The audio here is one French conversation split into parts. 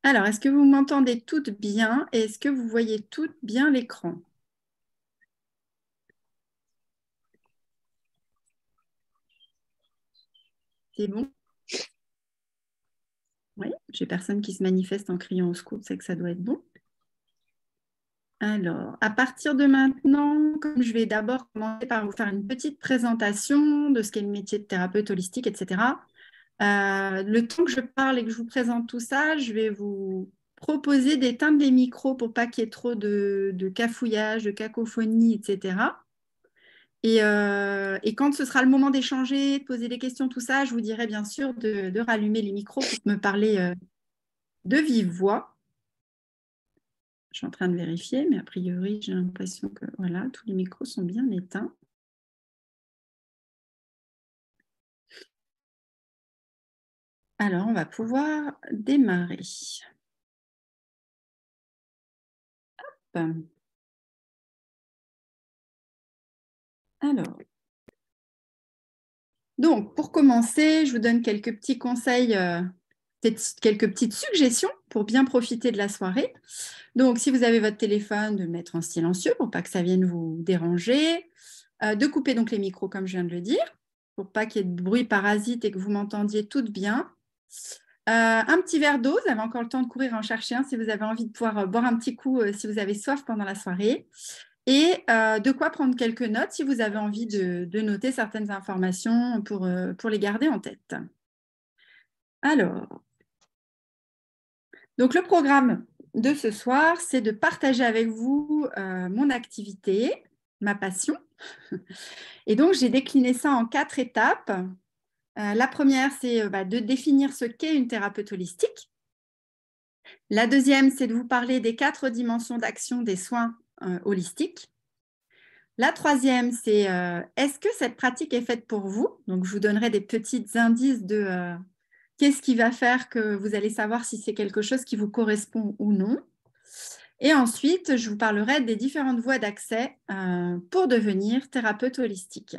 Alors, est-ce que vous m'entendez toutes bien et est-ce que vous voyez toutes bien l'écran? C'est bon? Oui, j'ai personne qui se manifeste en criant au secours, c'est que ça doit être bon. Alors, à partir de maintenant, comme je vais d'abord commencer par vous faire une petite présentation de ce qu'est le métier de thérapeute holistique, etc. Le temps que je parle et que je vous présente tout ça, je vais vous proposer d'éteindre les micros pour pas qu'il y ait trop de cafouillage, de cacophonie, etc. Et quand ce sera le moment d'échanger, de poser des questions, tout ça, je vous dirai bien sûr de rallumer les micros pour me parler de vive voix. Je suis en train de vérifier, mais a priori, j'ai l'impression que voilà, tous les micros sont bien éteints. Alors, on va pouvoir démarrer. Hop. Alors, donc, pour commencer, je vous donne quelques petits conseils, peut-être quelques petites suggestions pour bien profiter de la soirée. Donc, si vous avez votre téléphone, de le mettre en silencieux pour pas que ça vienne vous déranger. De couper donc les micros, comme je viens de le dire, pour pas qu'il y ait de bruit parasite et que vous m'entendiez toutes bien. Un petit verre d'eau, vous avez encore le temps de courir en chercher un si vous avez envie de pouvoir boire un petit coup si vous avez soif pendant la soirée. Et de quoi prendre quelques notes si vous avez envie de noter certaines informations pour les garder en tête. Alors, donc le programme de ce soir, c'est de partager avec vous mon activité, ma passion. Et donc, j'ai décliné ça en 4 étapes. La première, c'est de définir ce qu'est une thérapeute holistique. La deuxième, c'est de vous parler des 4 dimensions d'action des soins holistiques. La troisième, c'est est-ce que cette pratique est faite pour vous? Donc, je vous donnerai des petits indices de qu'est-ce qui va faire que vous allez savoir si c'est quelque chose qui vous correspond ou non. Et ensuite, je vous parlerai des différentes voies d'accès pour devenir thérapeute holistique.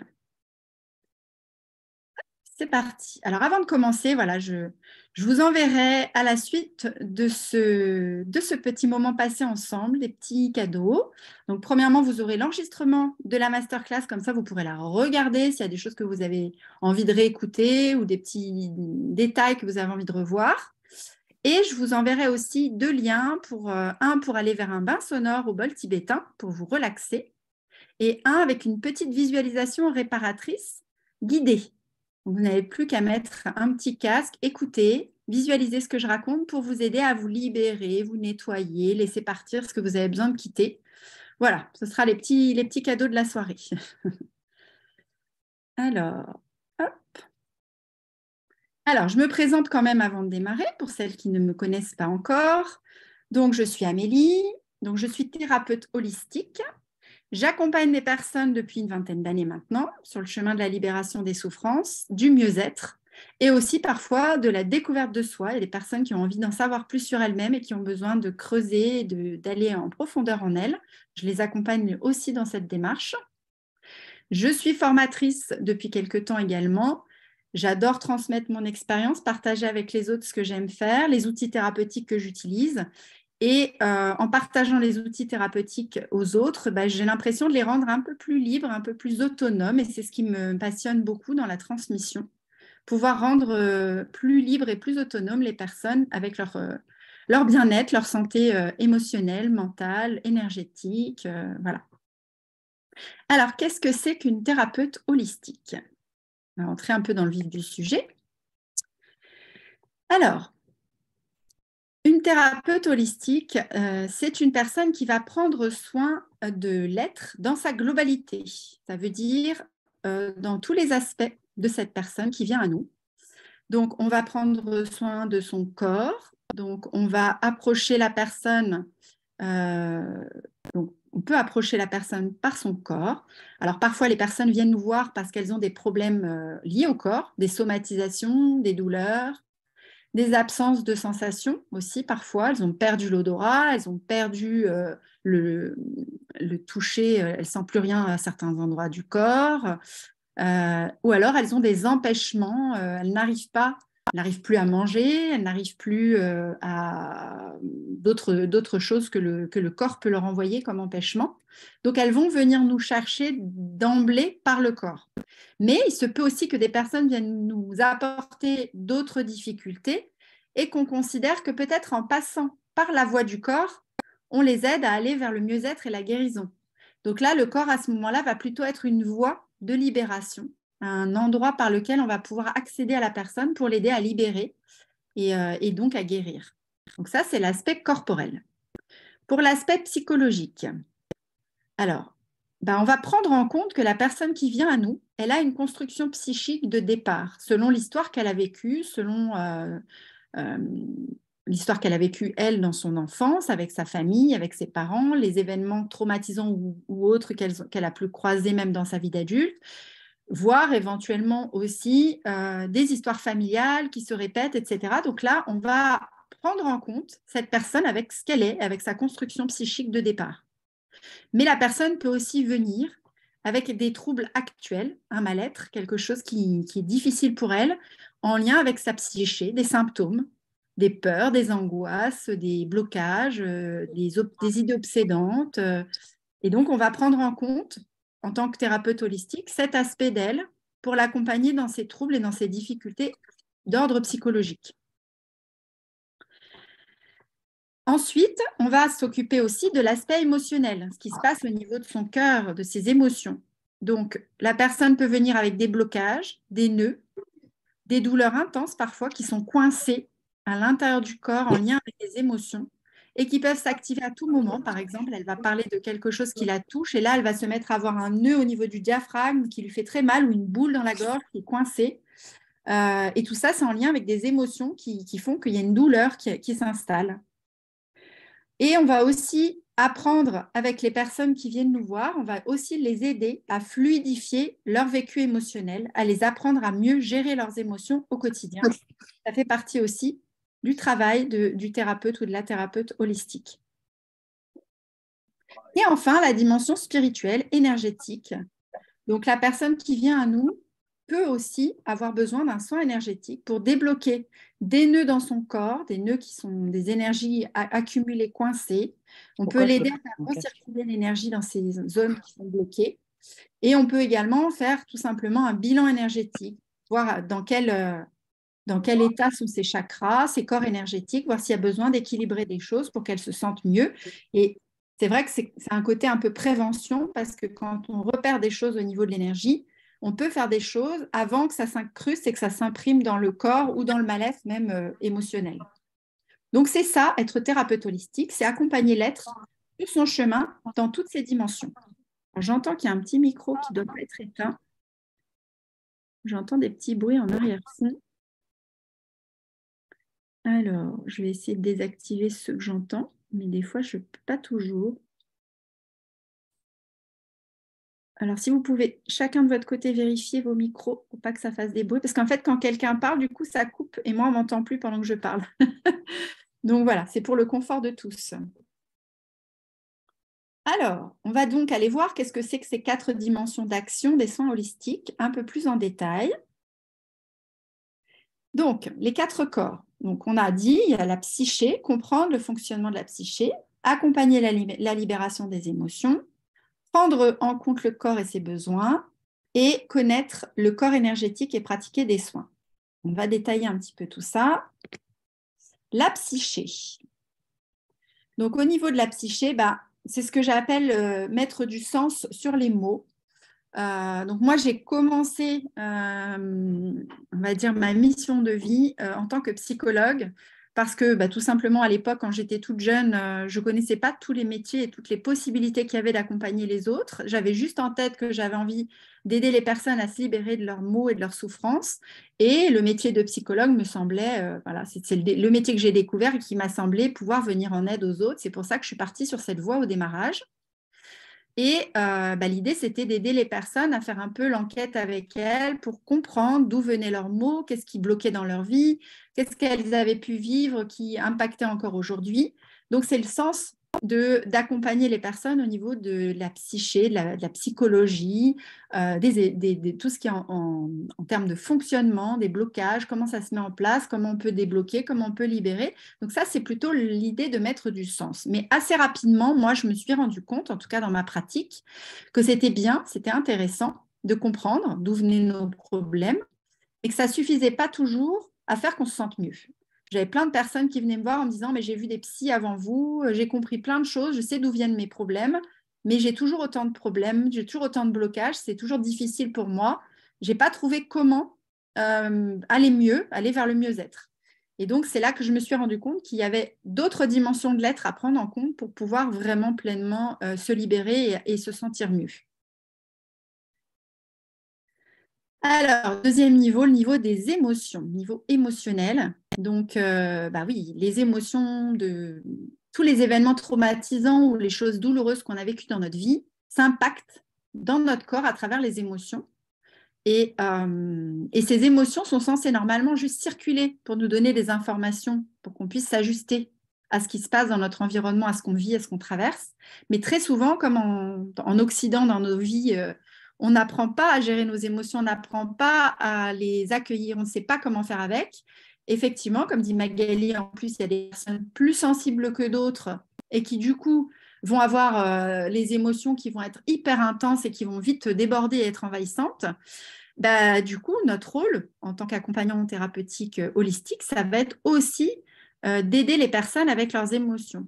C'est parti. Alors, avant de commencer, voilà, je vous enverrai à la suite de ce petit moment passé ensemble, des petits cadeaux. Donc, premièrement, vous aurez l'enregistrement de la masterclass, comme ça, vous pourrez la regarder s'il y a des choses que vous avez envie de réécouter ou des petits détails que vous avez envie de revoir. Et je vous enverrai aussi 2 liens, un pour aller vers un bain sonore au bol tibétain pour vous relaxer et un avec une petite visualisation réparatrice guidée. Donc, vous n'avez plus qu'à mettre un petit casque, écouter, visualiser ce que je raconte pour vous aider à vous libérer, vous nettoyer, laisser partir ce que vous avez besoin de quitter. Voilà, ce sera les petits cadeaux de la soirée. Alors, hop. Alors, je me présente quand même avant de démarrer pour celles qui ne me connaissent pas encore. Donc, je suis Amélie, donc je suis thérapeute holistique. J'accompagne les personnes depuis une vingtaine d'années maintenant sur le chemin de la libération des souffrances, du mieux-être et aussi parfois de la découverte de soi. Il y a des personnes qui ont envie d'en savoir plus sur elles-mêmes et qui ont besoin de creuser et d'aller en profondeur en elles. Je les accompagne aussi dans cette démarche. Je suis formatrice depuis quelques temps également. J'adore transmettre mon expérience, partager avec les autres ce que j'aime faire, les outils thérapeutiques que j'utilise. Et en partageant les outils thérapeutiques aux autres, j'ai l'impression de les rendre un peu plus libres, un peu plus autonomes. Et c'est ce qui me passionne beaucoup dans la transmission. Pouvoir rendre plus libres et plus autonomes les personnes avec leur bien-être, leur santé émotionnelle, mentale, énergétique. Voilà. Alors, qu'est-ce que c'est qu'une thérapeute holistique? On va rentrer un peu dans le vif du sujet. Alors, une thérapeute holistique, c'est une personne qui va prendre soin de l'être dans sa globalité. Ça veut dire dans tous les aspects de cette personne qui vient à nous. Donc, on va prendre soin de son corps. Donc, on va approcher la personne. Donc, on peut approcher la personne par son corps. Alors, parfois, les personnes viennent nous voir parce qu'elles ont des problèmes liés au corps, des somatisations, des douleurs, des absences de sensations aussi parfois. Elles ont perdu l'odorat, elles ont perdu le, le toucher, elles ne sentent plus rien à certains endroits du corps. Ou alors elles ont des empêchements, elles n'arrivent pas Elle n'arrive plus à manger, elle n'arrive plus à d'autres choses que le corps peut leur envoyer comme empêchement. Donc, elles vont venir nous chercher d'emblée par le corps. Mais il se peut aussi que des personnes viennent nous apporter d'autres difficultés et qu'on considère que peut-être en passant par la voie du corps, on les aide à aller vers le mieux-être et la guérison. Donc là, le corps, à ce moment-là, va plutôt être une voie de libération, un endroit par lequel on va pouvoir accéder à la personne pour l'aider à libérer et donc à guérir. Donc ça, c'est l'aspect corporel. Pour l'aspect psychologique, alors, on va prendre en compte que la personne qui vient à nous, elle a une construction psychique de départ, selon l'histoire qu'elle a vécue, selon l'histoire qu'elle a vécue, elle, dans son enfance, avec sa famille, avec ses parents, les événements traumatisants ou autres qu'elle a pu croiser même dans sa vie d'adulte, voire éventuellement aussi des histoires familiales qui se répètent, etc. Donc là, on va prendre en compte cette personne avec ce qu'elle est, avec sa construction psychique de départ. Mais la personne peut aussi venir avec des troubles actuels, un mal-être, quelque chose qui est difficile pour elle, en lien avec sa psyché, des symptômes, des peurs, des angoisses, des blocages, des idées obsédantes. Et donc, on va prendre en compte, en tant que thérapeute holistique, cet aspect d'elle pour l'accompagner dans ses troubles et dans ses difficultés d'ordre psychologique. Ensuite, on va s'occuper aussi de l'aspect émotionnel, ce qui se passe au niveau de son cœur, de ses émotions. Donc, la personne peut venir avec des blocages, des nœuds, des douleurs intenses parfois qui sont coincées à l'intérieur du corps en lien avec les émotions et qui peuvent s'activer à tout moment. Par exemple, elle va parler de quelque chose qui la touche et là, elle va se mettre à avoir un nœud au niveau du diaphragme qui lui fait très mal ou une boule dans la gorge qui est coincée. Et tout ça, c'est en lien avec des émotions qui font qu'il y a une douleur qui s'installe. Et on va aussi apprendre avec les personnes qui viennent nous voir, on va aussi les aider à fluidifier leur vécu émotionnel, à les apprendre à mieux gérer leurs émotions au quotidien. Ça fait partie aussi du travail du thérapeute ou de la thérapeute holistique. Et enfin, la dimension spirituelle, énergétique. Donc, la personne qui vient à nous peut aussi avoir besoin d'un soin énergétique pour débloquer des nœuds dans son corps, des nœuds qui sont des énergies accumulées, coincées. On peut l'aider à faire recirculer l'énergie dans ces zones qui sont bloquées. Et on peut également faire tout simplement un bilan énergétique, voir dans quel état sont ces chakras, ces corps énergétiques, voir s'il y a besoin d'équilibrer des choses pour qu'elles se sentent mieux. Et c'est vrai que c'est un côté un peu prévention parce que quand on repère des choses au niveau de l'énergie, on peut faire des choses avant que ça s'incruste et que ça s'imprime dans le corps ou dans le mal-être même émotionnel. Donc c'est ça, être thérapeute holistique, c'est accompagner l'être sur son chemin dans toutes ses dimensions. J'entends qu'il y a un petit micro qui doit pas être éteint. J'entends des petits bruits en arrière-fond. Alors, je vais essayer de désactiver ceux que j'entends, mais des fois, je ne peux pas toujours. Alors, si vous pouvez chacun de votre côté vérifier vos micros pour pas que ça fasse des bruits, parce qu'en fait, quand quelqu'un parle, du coup, ça coupe et moi, on ne m'entend plus pendant que je parle. Donc voilà, c'est pour le confort de tous. Alors, on va donc aller voir qu'est-ce que c'est que ces 4 dimensions d'action des soins holistiques, un peu plus en détail. Donc, les 4 corps. Donc, on a dit, il y a la psyché, comprendre le fonctionnement de la psyché, accompagner la libération des émotions, prendre en compte le corps et ses besoins et connaître le corps énergétique et pratiquer des soins. On va détailler un petit peu tout ça. La psyché. Donc, au niveau de la psyché, c'est ce que j'appelle mettre du sens sur les mots. Donc, moi, j'ai commencé, on va dire, ma mission de vie en tant que psychologue parce que tout simplement, à l'époque, quand j'étais toute jeune, je ne connaissais pas tous les métiers et toutes les possibilités qu'il y avait d'accompagner les autres. J'avais juste en tête que j'avais envie d'aider les personnes à se libérer de leurs maux et de leurs souffrances. Et le métier de psychologue me semblait, c'est le métier que j'ai découvert et qui m'a semblé pouvoir venir en aide aux autres. C'est pour ça que je suis partie sur cette voie au démarrage. Et l'idée, c'était d'aider les personnes à faire un peu l'enquête avec elles pour comprendre d'où venaient leurs maux, qu'est-ce qui bloquait dans leur vie, qu'est-ce qu'elles avaient pu vivre qui impactait encore aujourd'hui. Donc, c'est le sens d'accompagner les personnes au niveau de la psyché, de la psychologie, tout ce qui est en termes de fonctionnement, des blocages, comment ça se met en place, comment on peut débloquer, comment on peut libérer. Donc ça, c'est plutôt l'idée de mettre du sens. Mais assez rapidement, moi, je me suis rendu compte, en tout cas dans ma pratique, que c'était bien, c'était intéressant de comprendre d'où venaient nos problèmes et que ça ne suffisait pas toujours à faire qu'on se sente mieux. J'avais plein de personnes qui venaient me voir en me disant « mais j'ai vu des psys avant vous, j'ai compris plein de choses, je sais d'où viennent mes problèmes, mais j'ai toujours autant de problèmes, j'ai toujours autant de blocages, c'est toujours difficile pour moi. Je n'ai pas trouvé comment aller mieux, aller vers le mieux-être. » Et donc, c'est là que je me suis rendu compte qu'il y avait d'autres dimensions de l'être à prendre en compte pour pouvoir vraiment pleinement se libérer et se sentir mieux. Alors, deuxième niveau, le niveau des émotions, niveau émotionnel. Donc, oui, les émotions de tous les événements traumatisants ou les choses douloureuses qu'on a vécues dans notre vie s'impactent dans notre corps à travers les émotions. Et ces émotions sont censées normalement juste circuler pour nous donner des informations, pour qu'on puisse s'ajuster à ce qui se passe dans notre environnement, à ce qu'on vit, à ce qu'on traverse. Mais très souvent, comme en Occident, dans nos vies, on n'apprend pas à gérer nos émotions, on n'apprend pas à les accueillir, on ne sait pas comment faire avec. Effectivement, comme dit Magali, en plus, il y a des personnes plus sensibles que d'autres et qui, du coup, vont avoir les émotions qui vont être hyper intenses et qui vont vite déborder et être envahissantes. Du coup, notre rôle en tant qu'accompagnant thérapeutique holistique, ça va être aussi d'aider les personnes avec leurs émotions.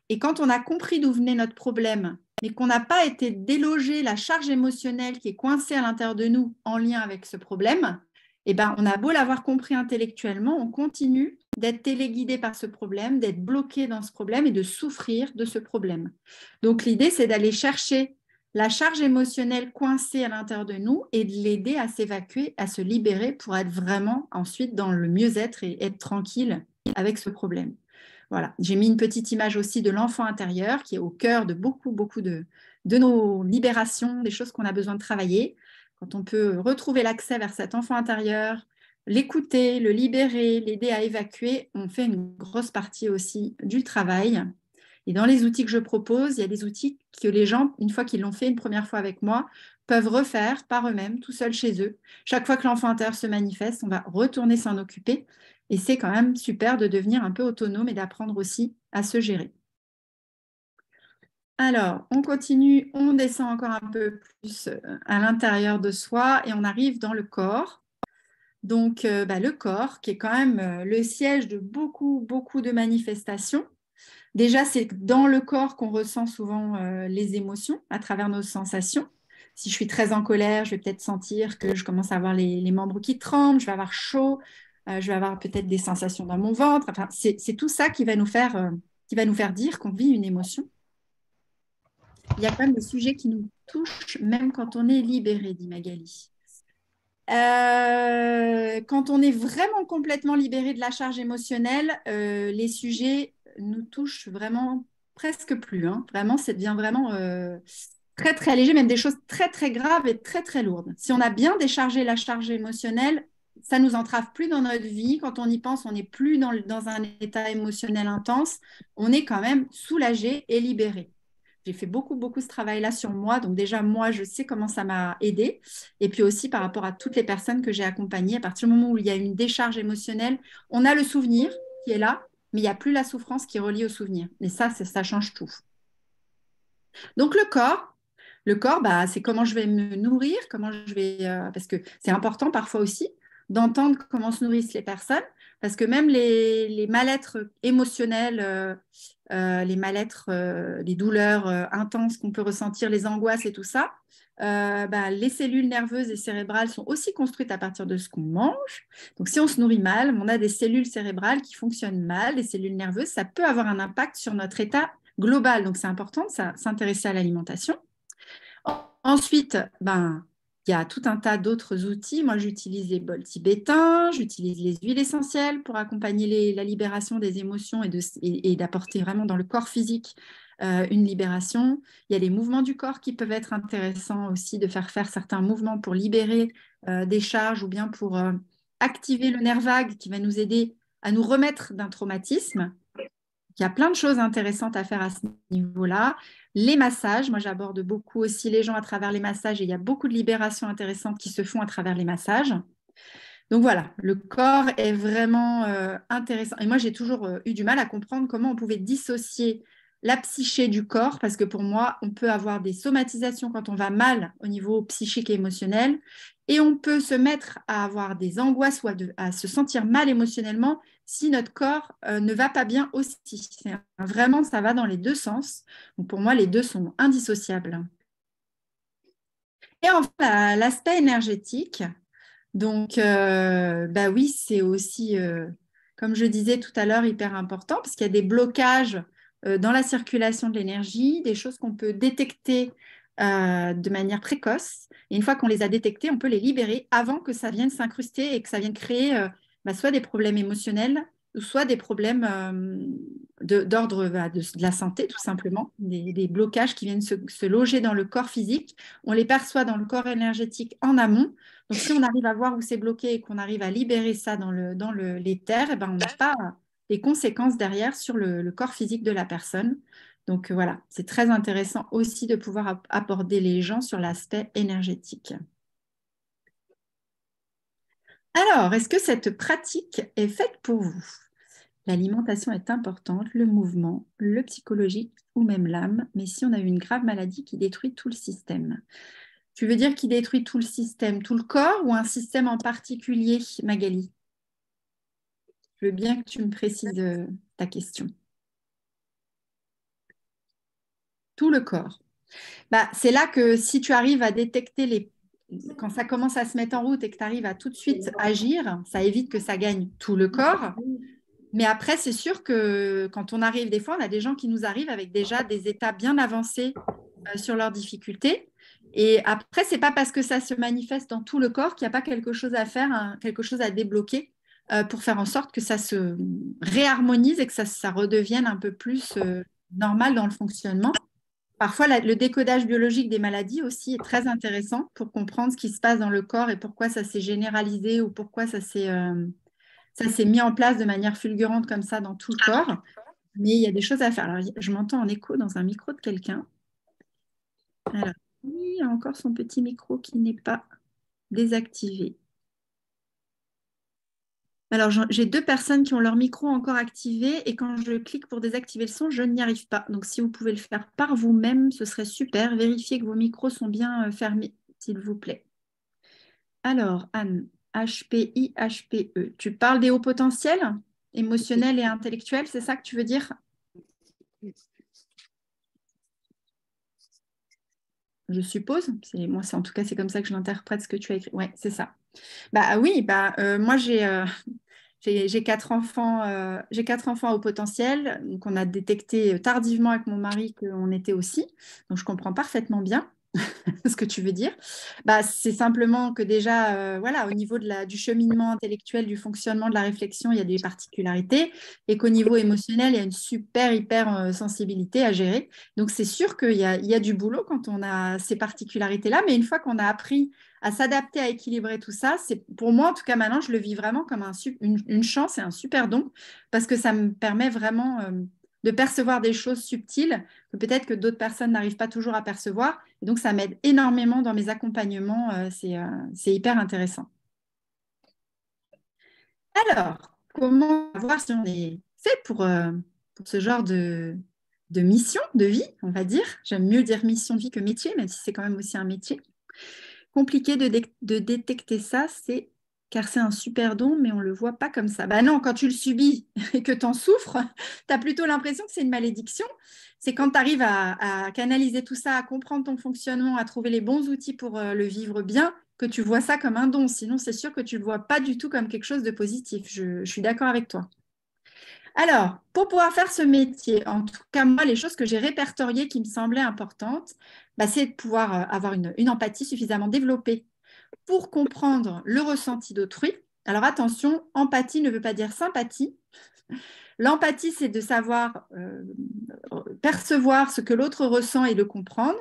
Et quand on a compris d'où venait notre problème, mais qu'on n'a pas été délogé la charge émotionnelle qui est coincée à l'intérieur de nous en lien avec ce problème, on a beau l'avoir compris intellectuellement, on continue d'être téléguidé par ce problème, d'être bloqué dans ce problème et de souffrir de ce problème. Donc, l'idée, c'est d'aller chercher la charge émotionnelle coincée à l'intérieur de nous et de l'aider à s'évacuer, à se libérer pour être vraiment ensuite dans le mieux-être et être tranquille avec ce problème. Voilà, j'ai mis une petite image aussi de l'enfant intérieur qui est au cœur de beaucoup de nos libérations, des choses qu'on a besoin de travailler. Quand on peut retrouver l'accès vers cet enfant intérieur, l'écouter, le libérer, l'aider à évacuer, on fait une grosse partie aussi du travail. Et dans les outils que je propose, il y a des outils que les gens, une fois qu'ils l'ont fait une première fois avec moi, peuvent refaire par eux-mêmes, tout seuls chez eux. Chaque fois que l'enfant intérieur se manifeste, on va retourner s'en occuper. Et c'est quand même super de devenir un peu autonome et d'apprendre aussi à se gérer. Alors, on continue, on descend encore un peu plus à l'intérieur de soi et on arrive dans le corps. Donc, le corps qui est quand même le siège de beaucoup de manifestations. Déjà, c'est dans le corps qu'on ressent souvent les émotions à travers nos sensations. Si je suis très en colère, je vais peut-être sentir que je commence à avoir les membres qui tremblent, je vais avoir chaud, je vais avoir peut-être des sensations dans mon ventre. Enfin, c'est tout ça qui va nous faire dire qu'on vit une émotion. Il y a quand même des sujets qui nous touchent, même quand on est libéré, dit Magali. Quand on est vraiment complètement libéré de la charge émotionnelle, les sujets nous touchent vraiment presque plus. Hein. Vraiment, ça devient vraiment très léger, même des choses très graves et très lourdes. Si on a bien déchargé la charge émotionnelle, ça ne nous entrave plus dans notre vie. Quand on y pense, on n'est plus dans un état émotionnel intense. On est quand même soulagé et libéré. J'ai fait beaucoup ce travail-là sur moi. Donc déjà, moi, je sais comment ça m'a aidé. Et puis aussi par rapport à toutes les personnes que j'ai accompagnées, à partir du moment où il y a une décharge émotionnelle, on a le souvenir qui est là, mais il n'y a plus la souffrance qui est reliée au souvenir. Et ça change tout. Donc le corps, c'est comment je vais me nourrir, comment je vais, parce que c'est important parfois aussi d'entendre comment se nourrissent les personnes, parce que même les mal-être émotionnels, les mal-être, les douleurs intenses qu'on peut ressentir, les angoisses et tout ça, les cellules nerveuses et cérébrales sont aussi construites à partir de ce qu'on mange. Donc si on se nourrit mal, on a des cellules cérébrales qui fonctionnent mal, les cellules nerveuses, ça peut avoir un impact sur notre état global. Donc c'est important de s'intéresser à l'alimentation. Ensuite, il y a tout un tas d'autres outils. Moi, j'utilise les bols tibétains, j'utilise les huiles essentielles pour accompagner la libération des émotions et d'apporter vraiment dans le corps physique une libération. Il y a les mouvements du corps qui peuvent être intéressants aussi, de faire certains mouvements pour libérer des charges ou bien pour activer le nerf vague qui va nous aider à nous remettre d'un traumatisme. Il y a plein de choses intéressantes à faire à ce niveau-là. Les massages, moi j'aborde beaucoup aussi les gens à travers les massages et il y a beaucoup de libérations intéressantes qui se font à travers les massages. Donc voilà, le corps est vraiment intéressant. Et moi j'ai toujours eu du mal à comprendre comment on pouvait dissocier la psyché du corps, parce que pour moi, on peut avoir des somatisations quand on va mal au niveau psychique et émotionnel, et on peut se mettre à avoir des angoisses ou à se sentir mal émotionnellement si notre corps ne va pas bien aussi. Vraiment, ça va dans les deux sens. Donc pour moi, les deux sont indissociables. Et enfin, l'aspect énergétique. Donc, bah oui, c'est aussi, comme je disais tout à l'heure, hyper important parce qu'il y a des blocages dans la circulation de l'énergie, des choses qu'on peut détecter de manière précoce. Et une fois qu'on les a détectés, on peut les libérer avant que ça vienne s'incruster et que ça vienne créer bah, soit des problèmes émotionnels, ou soit des problèmes d'ordre de la santé, tout simplement, des blocages qui viennent se loger dans le corps physique. On les perçoit dans le corps énergétique en amont. Donc, si on arrive à voir où c'est bloqué et qu'on arrive à libérer ça dans l'éther, eh ben, on n'a pas les conséquences derrière sur le corps physique de la personne. Donc, voilà, c'est très intéressant aussi de pouvoir aborder les gens sur l'aspect énergétique. Alors, est-ce que cette pratique est faite pour vous? L'alimentation est importante, le mouvement, le psychologique ou même l'âme, mais si on a une grave maladie qui détruit tout le système. Tu veux dire qu'il détruit tout le système, tout le corps ou un système en particulier, Magali? Je veux bien que tu me précises ta question. Tout le corps. Bah, c'est là que si tu arrives à détecter quand ça commence à se mettre en route et que tu arrives à tout de suite agir, ça évite que ça gagne tout le corps. Mais après, c'est sûr que quand on arrive, des fois, on a des gens qui nous arrivent avec déjà des états bien avancés sur leurs difficultés. Et après, c'est pas parce que ça se manifeste dans tout le corps qu'il n'y a pas quelque chose à faire, hein, quelque chose à débloquer pour faire en sorte que ça se réharmonise et que ça redevienne un peu plus normal dans le fonctionnement. Parfois, le décodage biologique des maladies aussi est très intéressant pour comprendre ce qui se passe dans le corps et pourquoi ça s'est généralisé ou pourquoi ça s'est mis en place de manière fulgurante comme ça dans tout le corps. Mais il y a des choses à faire. Alors, je m'entends en écho dans un micro de quelqu'un. Alors, il y a encore son petit micro qui n'est pas désactivé. Alors, j'ai deux personnes qui ont leur micro encore activé et quand je clique pour désactiver le son, je n'y arrive pas. Donc, si vous pouvez le faire par vous-même, ce serait super. Vérifiez que vos micros sont bien fermés, s'il vous plaît. Alors, Anne, HPI, HPE. Tu parles des hauts potentiels émotionnels et intellectuels, c'est ça que tu veux dire? Je suppose. Moi, en tout cas, c'est comme ça que je l'interprète ce que tu as écrit. Oui, c'est ça. Bah oui, moi j'ai quatre enfants au potentiel, qu'on a détecté tardivement avec mon mari qu'on était aussi. Donc je comprends parfaitement bien ce que tu veux dire. Bah, c'est simplement que déjà, voilà, au niveau du cheminement intellectuel, du fonctionnement de la réflexion, il y a des particularités et qu'au niveau émotionnel, il y a une super hyper sensibilité à gérer. Donc c'est sûr qu'il y a du boulot quand on a ces particularités-là, mais une fois qu'on a appris à s'adapter, à équilibrer tout ça, c'est pour moi, en tout cas maintenant, je le vis vraiment comme une chance et un super don parce que ça me permet vraiment de percevoir des choses subtiles que peut-être que d'autres personnes n'arrivent pas toujours à percevoir. Et donc, ça m'aide énormément dans mes accompagnements. C'est hyper intéressant. Alors, comment voir si on est fait pour ce genre de mission de vie, on va dire. J'aime mieux dire mission de vie que métier, même si c'est quand même aussi un métier. Compliqué de détecter ça, c'est car c'est un super don, mais on ne le voit pas comme ça. Bah non, quand tu le subis et que tu en souffres, tu as plutôt l'impression que c'est une malédiction. C'est quand tu arrives à canaliser tout ça, à comprendre ton fonctionnement, à trouver les bons outils pour le vivre bien, que tu vois ça comme un don. Sinon, c'est sûr que tu ne le vois pas du tout comme quelque chose de positif. Je suis d'accord avec toi. Alors, pour pouvoir faire ce métier, en tout cas, moi, les choses que j'ai répertoriées qui me semblaient importantes, bah, c'est de pouvoir avoir une empathie suffisamment développée pour comprendre le ressenti d'autrui. Alors attention, empathie ne veut pas dire sympathie. L'empathie, c'est de savoir percevoir ce que l'autre ressent et le comprendre.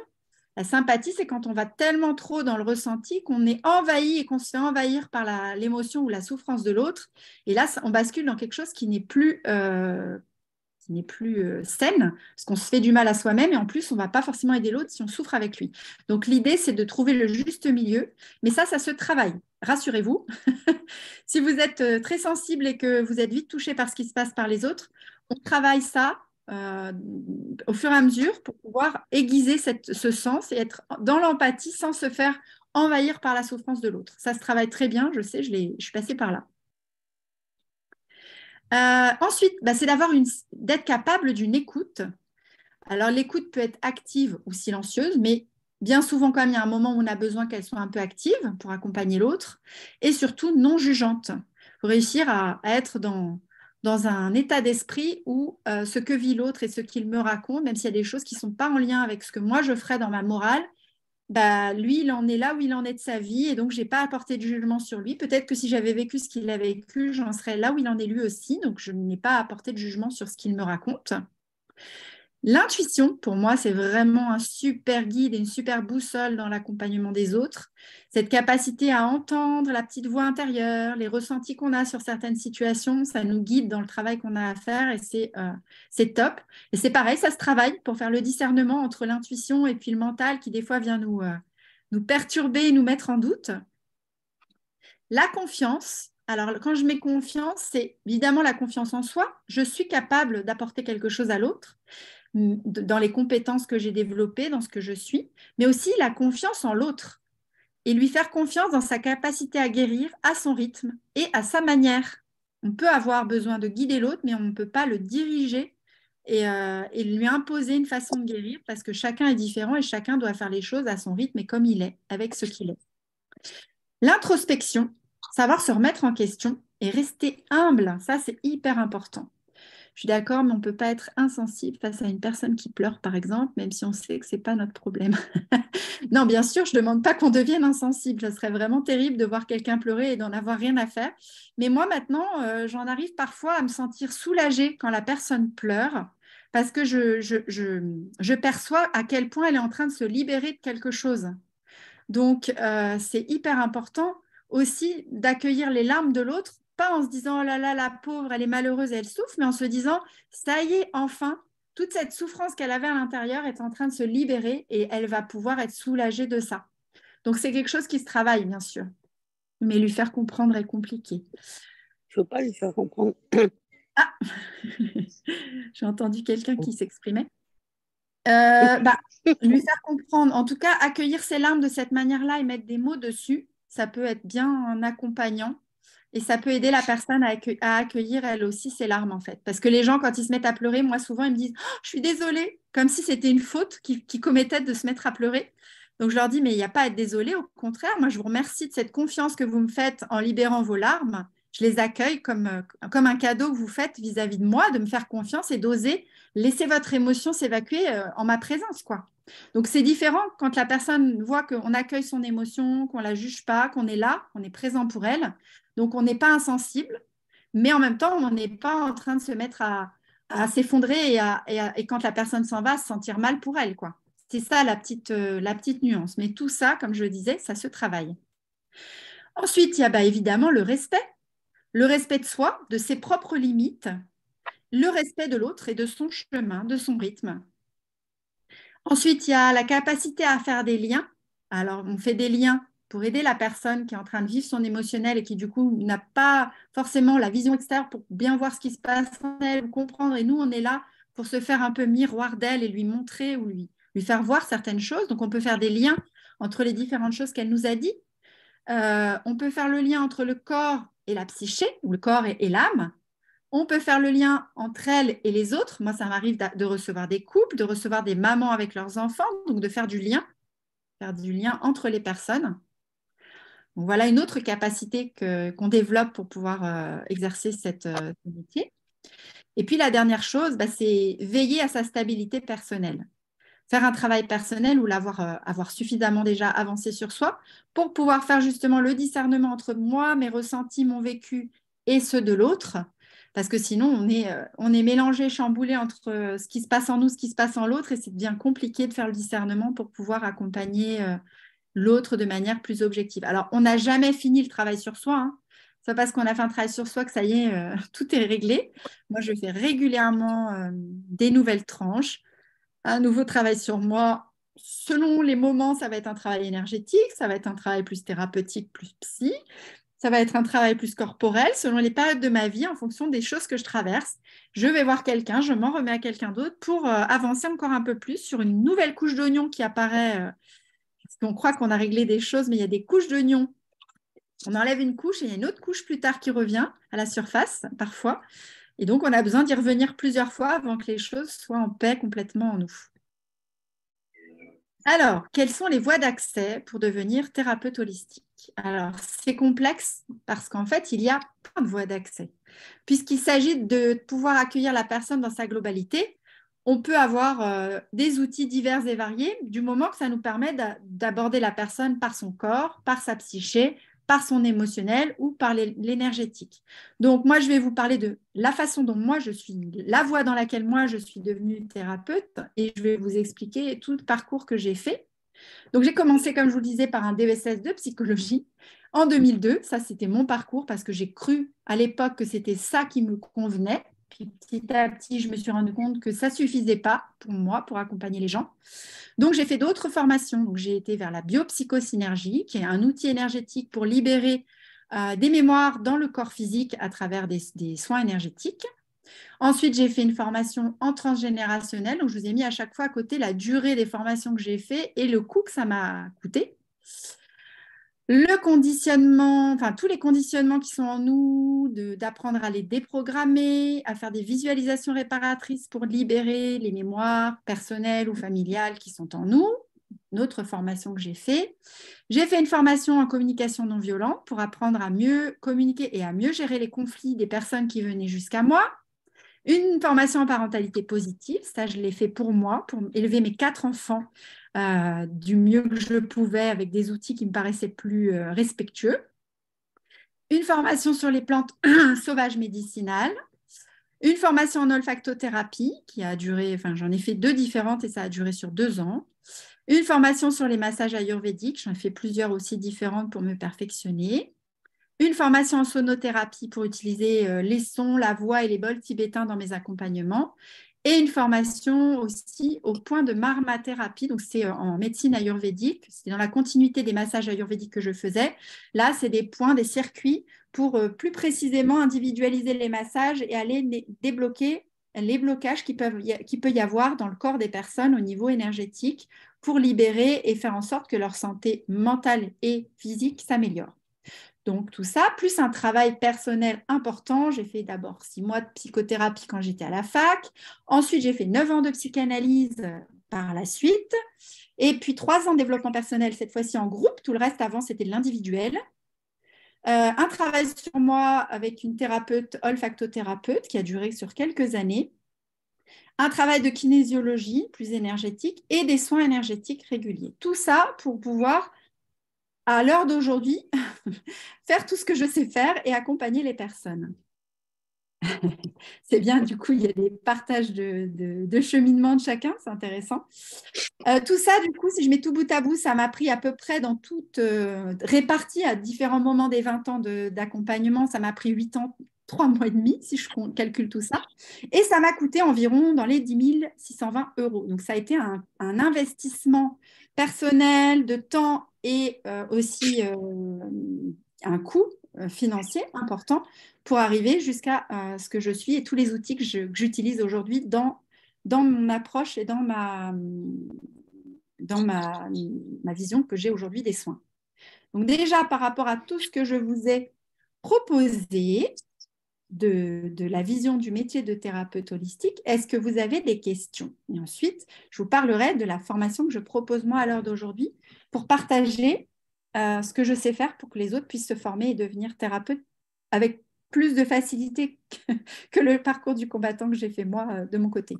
La sympathie, c'est quand on va tellement trop dans le ressenti qu'on est envahi et qu'on se fait envahir par l'émotion ou la souffrance de l'autre. Et là, on bascule dans quelque chose qui n'est plus qui n'est plus saine, parce qu'on se fait du mal à soi-même et en plus, on ne va pas forcément aider l'autre si on souffre avec lui. Donc, l'idée, c'est de trouver le juste milieu, mais ça se travaille. Rassurez-vous, si vous êtes très sensible et que vous êtes vite touché par ce qui se passe par les autres, on travaille ça au fur et à mesure pour pouvoir aiguiser ce sens et être dans l'empathie sans se faire envahir par la souffrance de l'autre. Ça se travaille très bien, je sais, je suis passée par là. Ensuite, c'est d'être capable d'une écoute. Alors, l'écoute peut être active ou silencieuse, mais bien souvent, quand même, il y a un moment où on a besoin qu'elle soit un peu active pour accompagner l'autre, et surtout non jugeante. Il faut réussir à être dans un état d'esprit où ce que vit l'autre et ce qu'il me raconte, même s'il y a des choses qui ne sont pas en lien avec ce que moi je ferais dans ma morale, lui, il en est là où il en est de sa vie, et donc je n'ai pas apporté de jugement sur lui. Peut-être que si j'avais vécu ce qu'il a vécu, j'en serais là où il en est lui aussi, donc je n'ai pas apporté de jugement sur ce qu'il me raconte. L'intuition, pour moi, c'est vraiment un super guide et une super boussole dans l'accompagnement des autres. Cette capacité à entendre la petite voix intérieure, les ressentis qu'on a sur certaines situations, ça nous guide dans le travail qu'on a à faire et c'est top. Et c'est pareil, ça se travaille pour faire le discernement entre l'intuition et puis le mental qui des fois vient nous perturber et nous mettre en doute. La confiance. Alors, quand je mets confiance, c'est évidemment la confiance en soi. Je suis capable d'apporter quelque chose à l'autre dans les compétences que j'ai développées, dans ce que je suis, mais aussi la confiance en l'autre et lui faire confiance dans sa capacité à guérir à son rythme et à sa manière. On peut avoir besoin de guider l'autre, mais on ne peut pas le diriger et lui imposer une façon de guérir parce que chacun est différent et chacun doit faire les choses à son rythme et comme il est, avec ce qu'il est. L'introspection, savoir se remettre en question et rester humble, ça c'est hyper important. Je suis d'accord, mais on ne peut pas être insensible face à une personne qui pleure, par exemple, même si on sait que ce n'est pas notre problème. Non, bien sûr, je ne demande pas qu'on devienne insensible. Ce serait vraiment terrible de voir quelqu'un pleurer et d'en avoir rien à faire. Mais moi, maintenant, j'en arrive parfois à me sentir soulagée quand la personne pleure, parce que je perçois à quel point elle est en train de se libérer de quelque chose. Donc, c'est hyper important aussi d'accueillir les larmes de l'autre, pas en se disant, oh là là, la pauvre, elle est malheureuse, elle souffre, mais en se disant, ça y est, enfin, toute cette souffrance qu'elle avait à l'intérieur est en train de se libérer et elle va pouvoir être soulagée de ça. Donc, c'est quelque chose qui se travaille, bien sûr, mais lui faire comprendre est compliqué. Je ne veux pas lui faire comprendre. Ah, j'ai entendu quelqu'un qui s'exprimait. Lui faire comprendre, en tout cas, accueillir ses larmes de cette manière-là et mettre des mots dessus, ça peut être bien en accompagnant et ça peut aider la personne à accueillir elle aussi ses larmes en fait. Parce que les gens, quand ils se mettent à pleurer, moi souvent, ils me disent oh, je suis désolée, comme si c'était une faute qu'ils commettaient de se mettre à pleurer. Donc je leur dis mais il n'y a pas à être désolé, au contraire, moi je vous remercie de cette confiance que vous me faites en libérant vos larmes. Je les accueille comme un cadeau que vous faites vis-à-vis de moi, de me faire confiance et d'oser laisser votre émotion s'évacuer en ma présence, quoi. Donc, c'est différent quand la personne voit qu'on accueille son émotion, qu'on ne la juge pas, qu'on est là, qu'on est présent pour elle. Donc, on n'est pas insensible, mais en même temps, on n'est pas en train de se mettre à s'effondrer et quand la personne s'en va, se sentir mal pour elle, quoi. C'est ça la petite nuance. Mais tout ça, comme je le disais, ça se travaille. Ensuite, il y a évidemment le respect. Le respect de soi, de ses propres limites, le respect de l'autre et de son chemin, de son rythme. Ensuite, il y a la capacité à faire des liens. Alors, on fait des liens pour aider la personne qui est en train de vivre son émotionnel et qui, du coup, n'a pas forcément la vision extérieure pour bien voir ce qui se passe en elle, comprendre. Et nous, on est là pour se faire un peu miroir d'elle et lui montrer ou lui faire voir certaines choses. Donc, on peut faire des liens entre les différentes choses qu'elle nous a dit. On peut faire le lien entre le corps et la psyché, ou le corps et l'âme. On peut faire le lien entre elles et les autres. Moi, ça m'arrive de recevoir des couples, de recevoir des mamans avec leurs enfants, donc de faire du lien entre les personnes. Donc, voilà une autre capacité qu'on développe pour pouvoir exercer ce métier. Et puis, la dernière chose, c'est veiller à sa stabilité personnelle. Faire un travail personnel ou avoir suffisamment déjà avancé sur soi pour pouvoir faire justement le discernement entre moi, mes ressentis, mon vécu et ceux de l'autre. Parce que sinon, on est mélangé, chamboulé entre ce qui se passe en nous, ce qui se passe en l'autre, et c'est bien compliqué de faire le discernement pour pouvoir accompagner l'autre de manière plus objective. Alors, on n'a jamais fini le travail sur soi, hein, C'est pas parce qu'on a fait un travail sur soi que ça y est, tout est réglé. Moi, je fais régulièrement des nouvelles tranches, un nouveau travail sur moi. Selon les moments, ça va être un travail énergétique, ça va être un travail plus thérapeutique, plus psy, ça va être un travail plus corporel, selon les périodes de ma vie, en fonction des choses que je traverse. Je vais voir quelqu'un, je m'en remets à quelqu'un d'autre pour avancer encore un peu plus sur une nouvelle couche d'oignon qui apparaît. Parce qu'on croit qu'on a réglé des choses, mais il y a des couches d'oignon. On enlève une couche et il y a une autre couche plus tard qui revient à la surface, parfois. Et donc, on a besoin d'y revenir plusieurs fois avant que les choses soient en paix complètement en nous. Alors, quelles sont les voies d'accès pour devenir thérapeute holistique? Alors, c'est complexe parce qu'en fait, il y a plein de voies d'accès. Puisqu'il s'agit de pouvoir accueillir la personne dans sa globalité, on peut avoir des outils divers et variés du moment que ça nous permet d'aborder la personne par son corps, par sa psyché, par son émotionnel ou par l'énergétique. Donc, moi, je vais vous parler de la façon dont moi, je suis, la voie dans laquelle moi, je suis devenue thérapeute et je vais vous expliquer tout le parcours que j'ai fait. Donc, j'ai commencé, comme je vous le disais, par un DESS de psychologie en 2002. Ça, c'était mon parcours parce que j'ai cru à l'époque que c'était ça qui me convenait. Puis petit à petit, je me suis rendu compte que ça ne suffisait pas pour moi, pour accompagner les gens. Donc, j'ai fait d'autres formations. Donc, j'ai été vers la biopsychosynergie, qui est un outil énergétique pour libérer des mémoires dans le corps physique à travers des soins énergétiques. Ensuite, j'ai fait une formation en transgénérationnel. Donc, je vous ai mis à chaque fois à côté la durée des formations que j'ai fait et le coût que ça m'a coûté. Le conditionnement, enfin tous les conditionnements qui sont en nous, d'apprendre à les déprogrammer, à faire des visualisations réparatrices pour libérer les mémoires personnelles ou familiales qui sont en nous. Une autre formation que j'ai fait. J'ai fait une formation en communication non violente pour apprendre à mieux communiquer et à mieux gérer les conflits des personnes qui venaient jusqu'à moi. Une formation en parentalité positive, ça je l'ai fait pour moi, pour élever mes 4 enfants du mieux que je pouvais avec des outils qui me paraissaient plus respectueux. Une formation sur les plantes sauvages médicinales. Une formation en olfactothérapie qui a duré, enfin j'en ai fait 2 différentes et ça a duré sur 2 ans. Une formation sur les massages ayurvédiques, j'en ai fait plusieurs aussi différentes pour me perfectionner. Une formation en sonothérapie pour utiliser les sons, la voix et les bols tibétains dans mes accompagnements. Et une formation aussi au point de marmathérapie, donc c'est en médecine ayurvédique, c'est dans la continuité des massages ayurvédiques que je faisais. Là, c'est des points, des circuits pour plus précisément individualiser les massages et aller débloquer les blocages qui peut y avoir dans le corps des personnes au niveau énergétique pour libérer et faire en sorte que leur santé mentale et physique s'améliore. Donc, tout ça, plus un travail personnel important. J'ai fait d'abord 6 mois de psychothérapie quand j'étais à la fac. Ensuite, j'ai fait 9 ans de psychanalyse par la suite. Et puis 3 ans de développement personnel, cette fois-ci en groupe. Tout le reste, avant, c'était de l'individuel. Un travail sur moi avec une thérapeute, olfactothérapeute, qui a duré sur quelques années. Un travail de kinésiologie plus énergétique et des soins énergétiques réguliers. Tout ça pour pouvoir à l'heure d'aujourd'hui, faire tout ce que je sais faire et accompagner les personnes. C'est bien, du coup, il y a des partages de cheminement de chacun, c'est intéressant. Tout ça, du coup, si je mets tout bout à bout, ça m'a pris à peu près dans toute répartie à différents moments des 20 ans d'accompagnement, ça m'a pris 8 ans, 3 mois et demi, si je calcule tout ça. Et ça m'a coûté environ dans les 10 620 euros. Donc, ça a été un investissement personnel, de temps et aussi un coût financier important pour arriver jusqu'à ce que je suis et tous les outils que j'utilise aujourd'hui dans mon approche et dans ma vision que j'ai aujourd'hui des soins. Donc déjà, par rapport à tout ce que je vous ai proposé de la vision du métier de thérapeute holistique, est-ce que vous avez des questions? Et ensuite, je vous parlerai de la formation que je propose moi à l'heure d'aujourd'hui pour partager ce que je sais faire pour que les autres puissent se former et devenir thérapeute avec plus de facilité que le parcours du combattant que j'ai fait moi de mon côté.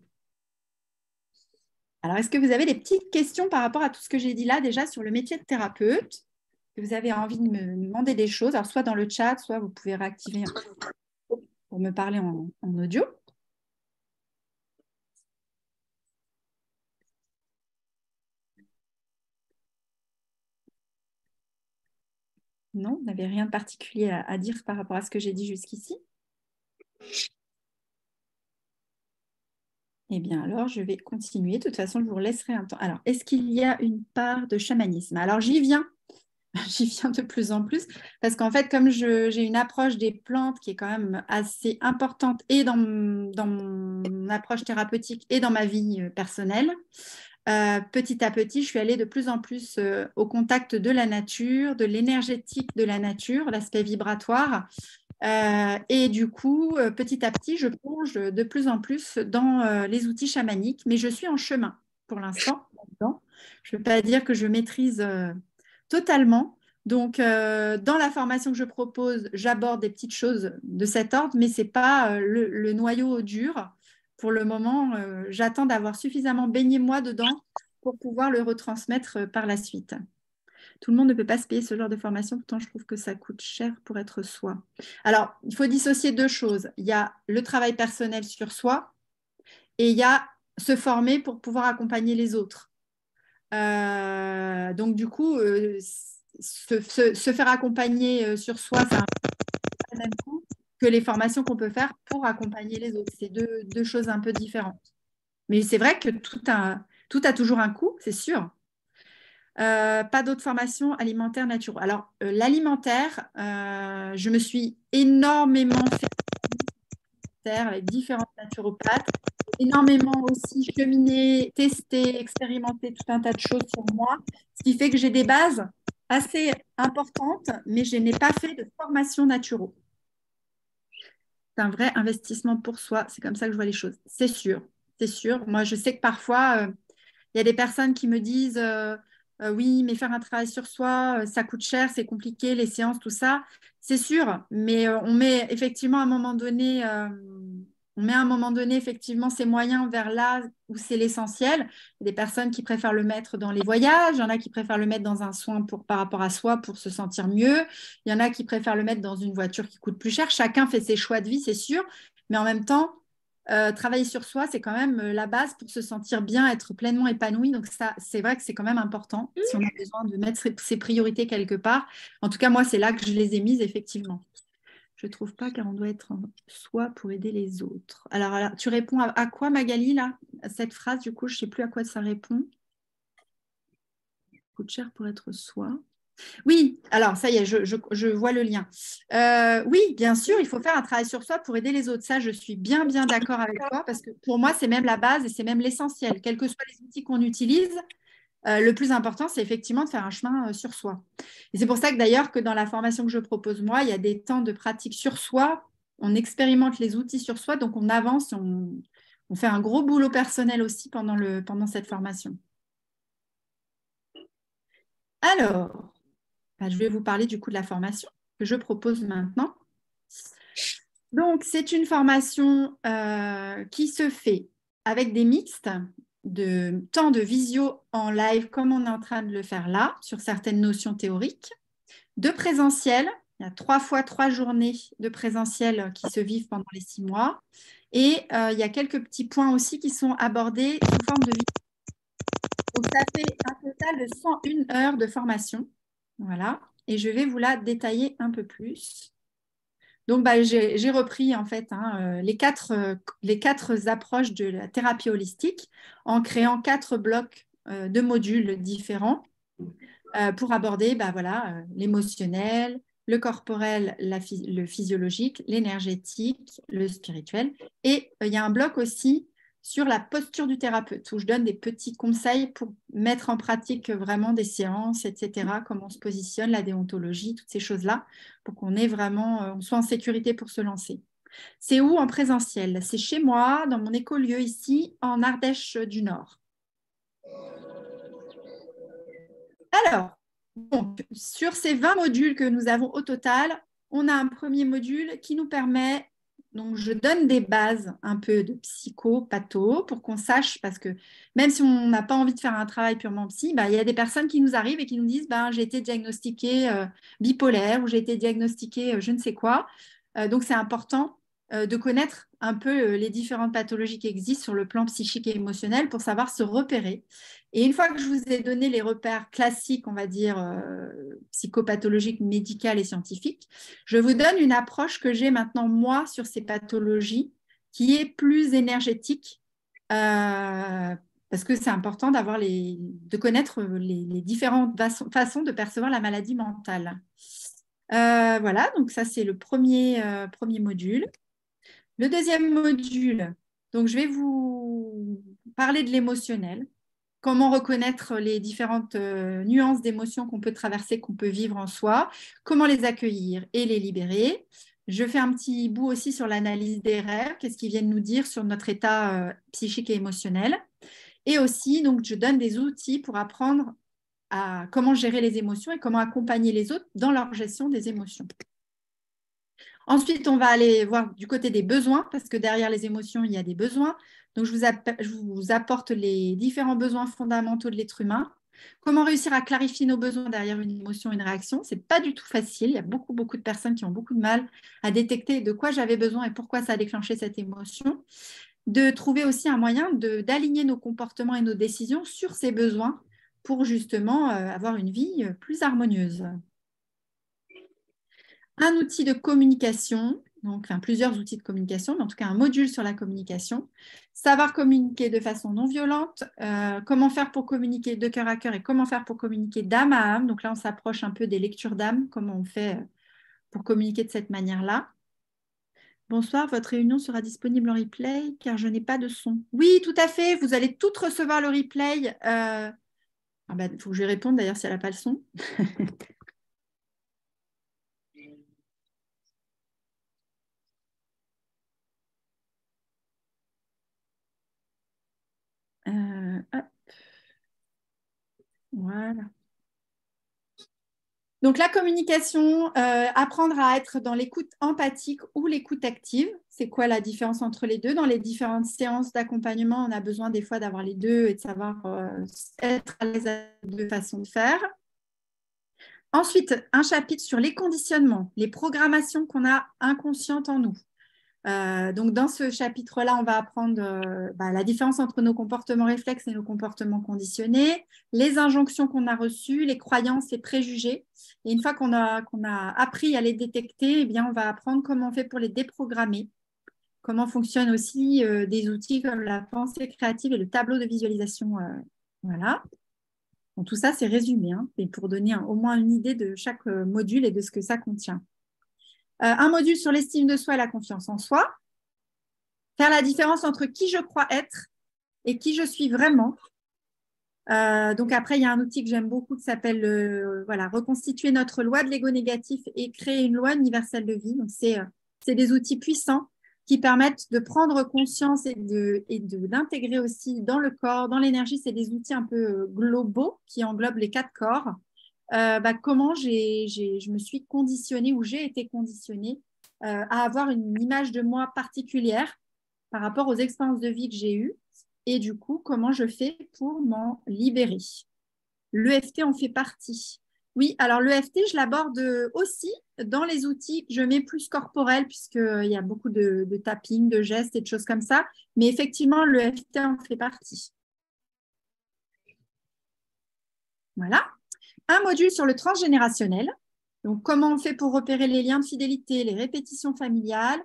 Alors, est-ce que vous avez des petites questions par rapport à tout ce que j'ai dit là déjà sur le métier de thérapeute? Que vous avez envie de me demander des choses, alors soit dans le chat, soit vous pouvez réactiver pour me parler en audio. Non, vous n'avez rien de particulier à dire par rapport à ce que j'ai dit jusqu'ici? Eh bien, alors, je vais continuer. De toute façon, je vous laisserai un temps. Alors, est-ce qu'il y a une part de chamanisme? Alors, j'y viens. J'y viens de plus en plus parce qu'en fait, comme j'ai une approche des plantes qui est quand même assez importante et dans mon approche thérapeutique et dans ma vie personnelle, petit à petit, je suis allée de plus en plus au contact de la nature, de l'énergétique de la nature, l'aspect vibratoire. Et du coup, petit à petit, je plonge de plus en plus dans les outils chamaniques, mais je suis en chemin pour l'instant. Je ne veux pas dire que je maîtrise totalement. Donc, dans la formation que je propose, j'aborde des petites choses de cet ordre, mais ce n'est pas le noyau dur. Pour le moment, j'attends d'avoir suffisamment baigné moi dedans pour pouvoir le retransmettre par la suite. Tout le monde ne peut pas se payer ce genre de formation, pourtant je trouve que ça coûte cher pour être soi. Alors, il faut dissocier deux choses. Il y a le travail personnel sur soi et il y a se former pour pouvoir accompagner les autres. Donc, du coup, se faire accompagner sur soi, ça n'a pas le même coût que les formations qu'on peut faire pour accompagner les autres. C'est deux choses un peu différentes. Mais c'est vrai que tout a toujours un coût, c'est sûr. Pas d'autres formations alimentaires naturelles. Alors, l'alimentaire, je me suis énormément fait avec différentes naturopathes, énormément aussi cheminé, testé, expérimenté tout un tas de choses sur moi, ce qui fait que j'ai des bases assez importantes, mais je n'ai pas fait de formation naturelle. C'est un vrai investissement pour soi. C'est comme ça que je vois les choses. C'est sûr, c'est sûr. Moi, je sais que parfois, il y a des personnes qui me disent oui, mais faire un travail sur soi, ça coûte cher, c'est compliqué, les séances, tout ça. C'est sûr, mais on met effectivement à un moment donné, effectivement ces moyens vers là où c'est l'essentiel. Il y a des personnes qui préfèrent le mettre dans les voyages, il y en a qui préfèrent le mettre dans un soin par rapport à soi pour se sentir mieux, il y en a qui préfèrent le mettre dans une voiture qui coûte plus cher. Chacun fait ses choix de vie, c'est sûr, mais en même temps, travailler sur soi, c'est quand même la base pour se sentir bien, être pleinement épanoui. Donc ça, c'est vrai que c'est quand même important si on a besoin de mettre ses priorités quelque part. En tout cas, moi, c'est là que je les ai mises, effectivement. Je ne trouve pas car on doit être en soi pour aider les autres. Alors, tu réponds à quoi, Magali, là? À cette phrase, du coup, je ne sais plus à quoi ça répond. Coûte cher pour être soi. Oui, alors ça y est, je vois le lien. Oui, bien sûr, il faut faire un travail sur soi pour aider les autres. Ça, je suis bien d'accord avec toi parce que pour moi, c'est même la base et c'est même l'essentiel. Quels que soient les outils qu'on utilise, le plus important, c'est effectivement de faire un chemin sur soi. Et c'est pour ça que d'ailleurs, que dans la formation que je propose moi, il y a des temps de pratique sur soi. On expérimente les outils sur soi, donc on avance, on fait un gros boulot personnel aussi pendant cette formation. Alors, je vais vous parler du coup de la formation que je propose maintenant. Donc, c'est une formation qui se fait avec des mixtes de temps de visio en live, comme on est en train de le faire là, sur certaines notions théoriques, de présentiel. Il y a 3 fois 3 journées de présentiel qui se vivent pendant les 6 mois. Et il y a quelques petits points aussi qui sont abordés sous forme de vidéo. Donc, ça fait un total de 101 heures de formation. Voilà. Et je vais vous la détailler un peu plus. Donc, j'ai repris en fait les quatre approches de la thérapie holistique en créant 4 blocs de modules différents pour aborder l'émotionnel, le corporel, le physiologique, l'énergétique, le spirituel. Et il y a un bloc aussi sur la posture du thérapeute, où je donne des petits conseils pour mettre en pratique vraiment des séances, etc., comment on se positionne, la déontologie, toutes ces choses-là, pour qu'on ait vraiment, on soit en sécurité pour se lancer. C'est où? En présentiel. C'est chez moi, dans mon écolieu ici, en Ardèche du Nord. Alors, donc, sur ces 20 modules que nous avons au total, on a un premier module qui nous permet, donc je donne des bases un peu de psycho-patho pour qu'on sache, parce que même si on n'a pas envie de faire un travail purement psy, il y a des personnes qui nous arrivent et qui nous disent j'ai été diagnostiquée bipolaire ou j'ai été diagnostiquée je ne sais quoi. Donc c'est important de connaître un peu les différentes pathologies qui existent sur le plan psychique et émotionnel pour savoir se repérer. Et une fois que je vous ai donné les repères classiques, on va dire, psychopathologiques, médicales et scientifiques, je vous donne une approche que j'ai maintenant, moi, sur ces pathologies, qui est plus énergétique, parce que c'est important de connaître les différentes façons de percevoir la maladie mentale. Voilà, donc ça, c'est le premier module. Le deuxième module, donc je vais vous parler de l'émotionnel, comment reconnaître les différentes nuances d'émotions qu'on peut traverser, qu'on peut vivre en soi, comment les accueillir et les libérer. Je fais un petit bout aussi sur l'analyse des rêves, qu'est-ce qu'ils viennent nous dire sur notre état psychique et émotionnel. Et aussi, donc, je donne des outils pour apprendre à comment gérer les émotions et comment accompagner les autres dans leur gestion des émotions. Ensuite, on va aller voir du côté des besoins, parce que derrière les émotions, il y a des besoins. Donc, je vous apporte les différents besoins fondamentaux de l'être humain. Comment réussir à clarifier nos besoins derrière une émotion, une réaction. Ce n'est pas du tout facile. Il y a beaucoup de personnes qui ont beaucoup de mal à détecter de quoi j'avais besoin et pourquoi ça a déclenché cette émotion. De trouver aussi un moyen d'aligner nos comportements et nos décisions sur ces besoins pour justement avoir une vie plus harmonieuse. Un outil de communication, donc plusieurs outils de communication, mais en tout cas un module sur la communication. Savoir communiquer de façon non violente, comment faire pour communiquer de cœur à cœur et comment faire pour communiquer d'âme à âme. Donc là, on s'approche un peu des lectures d'âme, comment on fait pour communiquer de cette manière-là. Bonsoir, votre réunion sera disponible en replay car je n'ai pas de son. Oui, tout à fait, vous allez toutes recevoir le replay. Il faut que je lui réponde d'ailleurs si elle n'a pas le son. Hop. Voilà. Donc la communication, apprendre à être dans l'écoute empathique ou l'écoute active. C'est quoi la différence entre les deux? Dans les différentes séances d'accompagnement, on a besoin des fois d'avoir les deux et de savoir être à l'aise avec les deux façons de faire. Ensuite, un chapitre sur les conditionnements, les programmations qu'on a inconscientes en nous. Donc, dans ce chapitre-là, on va apprendre la différence entre nos comportements réflexes et nos comportements conditionnés, les injonctions qu'on a reçues, les croyances, les préjugés. Et une fois qu'on a appris à les détecter, eh bien, on va apprendre comment on fait pour les déprogrammer, comment fonctionnent aussi des outils comme la pensée créative et le tableau de visualisation. Voilà. Donc, tout ça, c'est résumé, hein, et pour donner au moins une idée de chaque module et de ce que ça contient. Un module sur l'estime de soi et la confiance en soi. Faire la différence entre qui je crois être et qui je suis vraiment. Donc après, il y a un outil que j'aime beaucoup qui s'appelle reconstituer notre loi de l'ego négatif et créer une loi universelle de vie. Donc, c'est des outils puissants qui permettent de prendre conscience et d'intégrer aussi dans le corps, dans l'énergie. C'est des outils un peu globaux qui englobent les 4 corps. Comment je me suis conditionnée ou j'ai été conditionnée à avoir une image de moi particulière par rapport aux expériences de vie que j'ai eues et du coup, comment je fais pour m'en libérer. L'EFT en fait partie. Oui, alors l'EFT, je l'aborde aussi dans les outils que je mets plus corporels puisqu'il y a beaucoup de tapping, de gestes et de choses comme ça. Mais effectivement, l'EFT en fait partie. Voilà. Un module sur le transgénérationnel. Donc, comment on fait pour repérer les liens de fidélité, les répétitions familiales.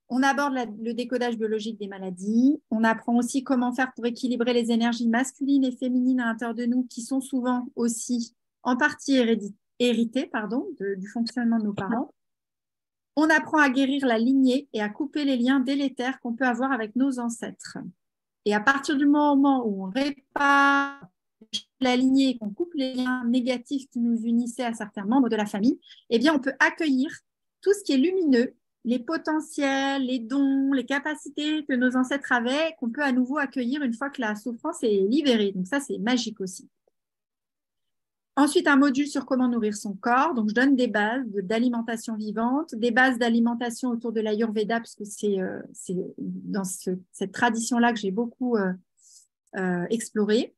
On aborde le décodage biologique des maladies. On apprend aussi comment faire pour équilibrer les énergies masculines et féminines à l'intérieur de nous, qui sont souvent aussi en partie héritées du fonctionnement de nos parents. On apprend à guérir la lignée et à couper les liens délétères qu'on peut avoir avec nos ancêtres. Et à partir du moment où on répare la lignée et qu'on coupe les liens négatifs qui nous unissaient à certains membres de la famille, eh bien, on peut accueillir tout ce qui est lumineux, les potentiels, les dons, les capacités que nos ancêtres avaient, qu'on peut à nouveau accueillir une fois que la souffrance est libérée. Donc ça, c'est magique aussi. Ensuite, un module sur comment nourrir son corps. Donc, je donne des bases d'alimentation vivante, des bases d'alimentation autour de l'Ayurveda, puisque c'est dans cette tradition-là que j'ai beaucoup exploré.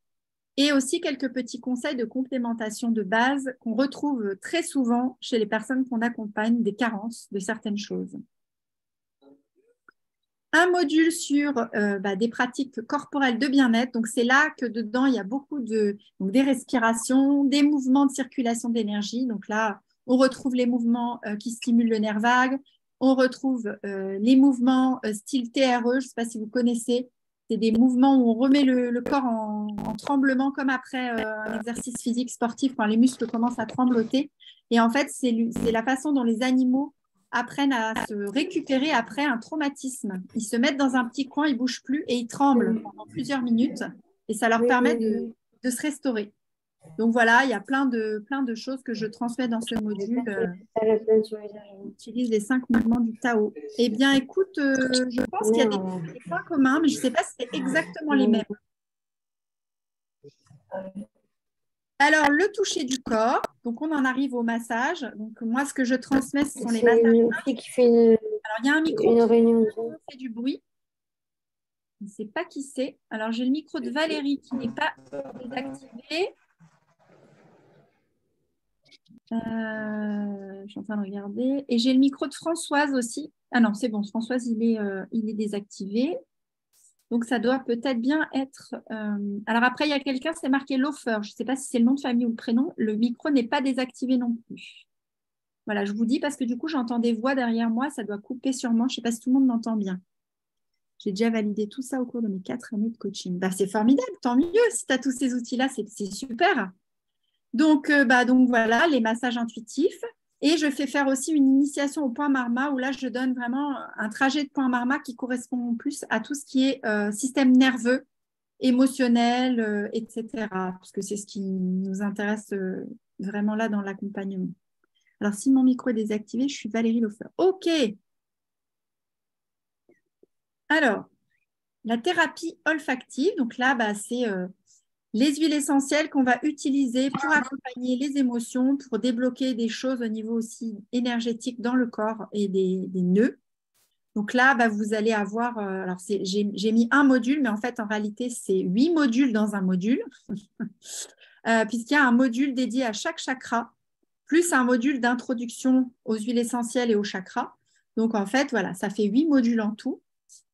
Et aussi quelques petits conseils de complémentation de base qu'on retrouve très souvent chez les personnes qu'on accompagne des carences de certaines choses. un module sur des pratiques corporelles de bien-être. Donc, c'est là que dedans, il y a beaucoup donc, des respirations, des mouvements de circulation d'énergie. Donc là, on retrouve les mouvements qui stimulent le nerf vague. On retrouve les mouvements style TRE. Je ne sais pas si vous connaissez. C'est des mouvements où on remet le corps en tremblement comme après un exercice physique sportif quand les muscles commencent à trembloter. Et en fait, c'est la façon dont les animaux apprennent à se récupérer après un traumatisme. Ils se mettent dans un petit coin, ils ne bougent plus et ils tremblent pendant plusieurs minutes et ça leur permet de se restaurer. Donc voilà, il y a plein de choses que je transmets dans ce module. J'utilise les 5 mouvements du Tao. Eh bien, écoute, je pense qu'il y a des points communs, mais je ne sais pas si c'est exactement les mêmes. Alors, le toucher du corps, donc on en arrive au massage. Donc, moi, ce que je transmets, ce sont les massages. Alors, il y a un micro qui fait du bruit. Je ne sais pas qui c'est. Alors, j'ai le micro de Valérie qui n'est pas désactivé. Je suis en train de regarder. Et j'ai le micro de Françoise aussi. Ah non, c'est bon, Françoise, il est désactivé. Donc, ça doit peut-être bien être… Alors après, il y a quelqu'un, c'est marqué Lofer. Je ne sais pas si c'est le nom de famille ou le prénom. Le micro n'est pas désactivé non plus. Voilà, je vous dis parce que du coup, j'entends des voix derrière moi. Ça doit couper sûrement. Je ne sais pas si tout le monde m'entend bien. J'ai déjà validé tout ça au cours de mes 4 années de coaching. Bah, c'est formidable, tant mieux. Si tu as tous ces outils-là, c'est super. Donc voilà, les massages intuitifs. Et je fais faire aussi une initiation au point Marma où là, je donne vraiment un trajet de point Marma qui correspond plus à tout ce qui est système nerveux, émotionnel, etc. Parce que c'est ce qui nous intéresse vraiment là dans l'accompagnement. Alors, si mon micro est désactivé, je suis Valérie Lofer. OK. Alors, la thérapie olfactive. Donc là, c'est les huiles essentielles qu'on va utiliser pour accompagner les émotions, pour débloquer des choses au niveau aussi énergétique dans le corps et des nœuds. Donc là, vous allez avoir… alors, j'ai mis un module, mais en fait, en réalité, c'est 8 modules dans un module, puisqu'il y a un module dédié à chaque chakra, plus un module d'introduction aux huiles essentielles et aux chakras. Donc, en fait, voilà, ça fait 8 modules en tout.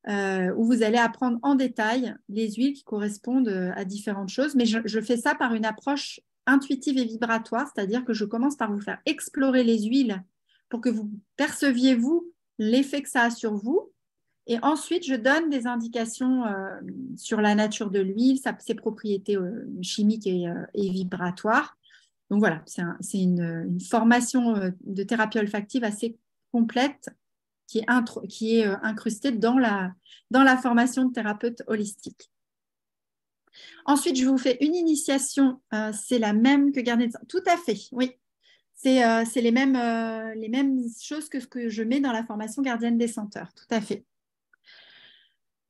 Où vous allez apprendre en détail les huiles qui correspondent à différentes choses. Mais je fais ça par une approche intuitive et vibratoire, c'est-à-dire que je commence par vous faire explorer les huiles pour que vous perceviez, vous, l'effet que ça a sur vous. Et ensuite, je donne des indications sur la nature de l'huile, ses propriétés chimiques et vibratoires. Donc voilà, c'est une formation de thérapie olfactive assez complète qui est incrustée dans la formation de thérapeute holistique. Ensuite, je vous fais une initiation. C'est la même que Gardien des Centaures. Tout à fait, oui. C'est les mêmes choses que ce que je mets dans la formation Gardienne des Senteurs. Tout à fait.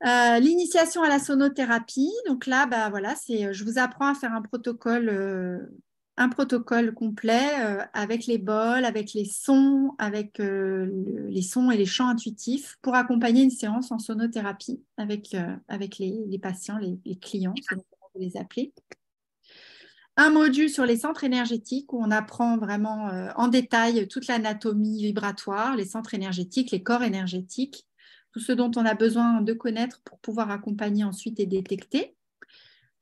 L'initiation à la sonothérapie. Donc là, voilà, je vous apprends à faire un protocole complet avec les bols, avec les sons, avec les sons et les chants intuitifs pour accompagner une séance en sonothérapie avec les patients, les clients, selon comment vous les appelez. Un module sur les centres énergétiques où on apprend vraiment en détail toute l'anatomie vibratoire, les centres énergétiques, les corps énergétiques, tout ce dont on a besoin de connaître pour pouvoir accompagner ensuite et détecter.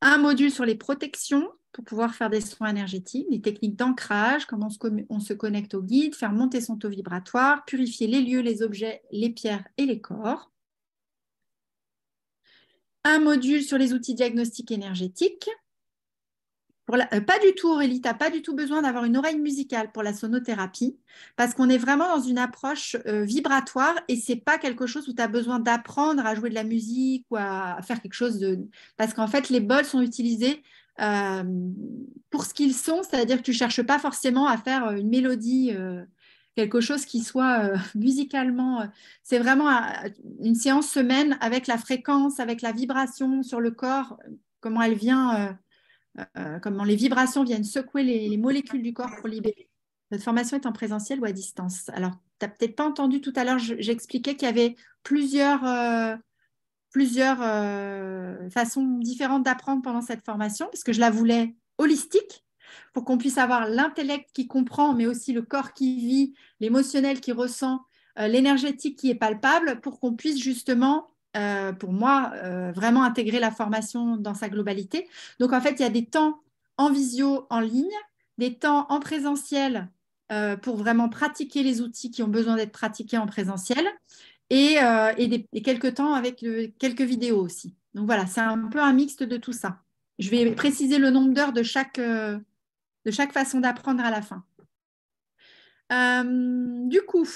Un module sur les protections pour pouvoir faire des soins énergétiques, des techniques d'ancrage, comment on se connecte au guide, faire monter son taux vibratoire, purifier les lieux, les objets, les pierres et les corps. Un module sur les outils diagnostiques énergétiques. Pas du tout, Aurélie, tu n'as pas du tout besoin d'avoir une oreille musicale pour la sonothérapie parce qu'on est vraiment dans une approche vibratoire et ce n'est pas quelque chose où tu as besoin d'apprendre à jouer de la musique ou à faire quelque chose de… Parce qu'en fait, les bols sont utilisés pour ce qu'ils sont, c'est-à-dire que tu ne cherches pas forcément à faire une mélodie, quelque chose qui soit musicalement… c'est vraiment une séance semaine avec la fréquence, avec la vibration sur le corps, comment elle vient… comment les vibrations viennent secouer les molécules du corps pour libérer. Notre formation est en présentiel ou à distance. Alors, tu n'as peut-être pas entendu tout à l'heure, j'expliquais qu'il y avait plusieurs façons différentes d'apprendre pendant cette formation, parce que je la voulais holistique, pour qu'on puisse avoir l'intellect qui comprend, mais aussi le corps qui vit, l'émotionnel qui ressent, l'énergétique qui est palpable, pour qu'on puisse justement pour moi, vraiment intégrer la formation dans sa globalité. Donc, en fait, il y a des temps en visio, en ligne, des temps en présentiel pour vraiment pratiquer les outils qui ont besoin d'être pratiqués en présentiel et quelques temps avec quelques vidéos aussi. Donc, voilà, c'est un peu un mixte de tout ça. Je vais préciser le nombre d'heures de chaque façon d'apprendre à la fin. Du coup,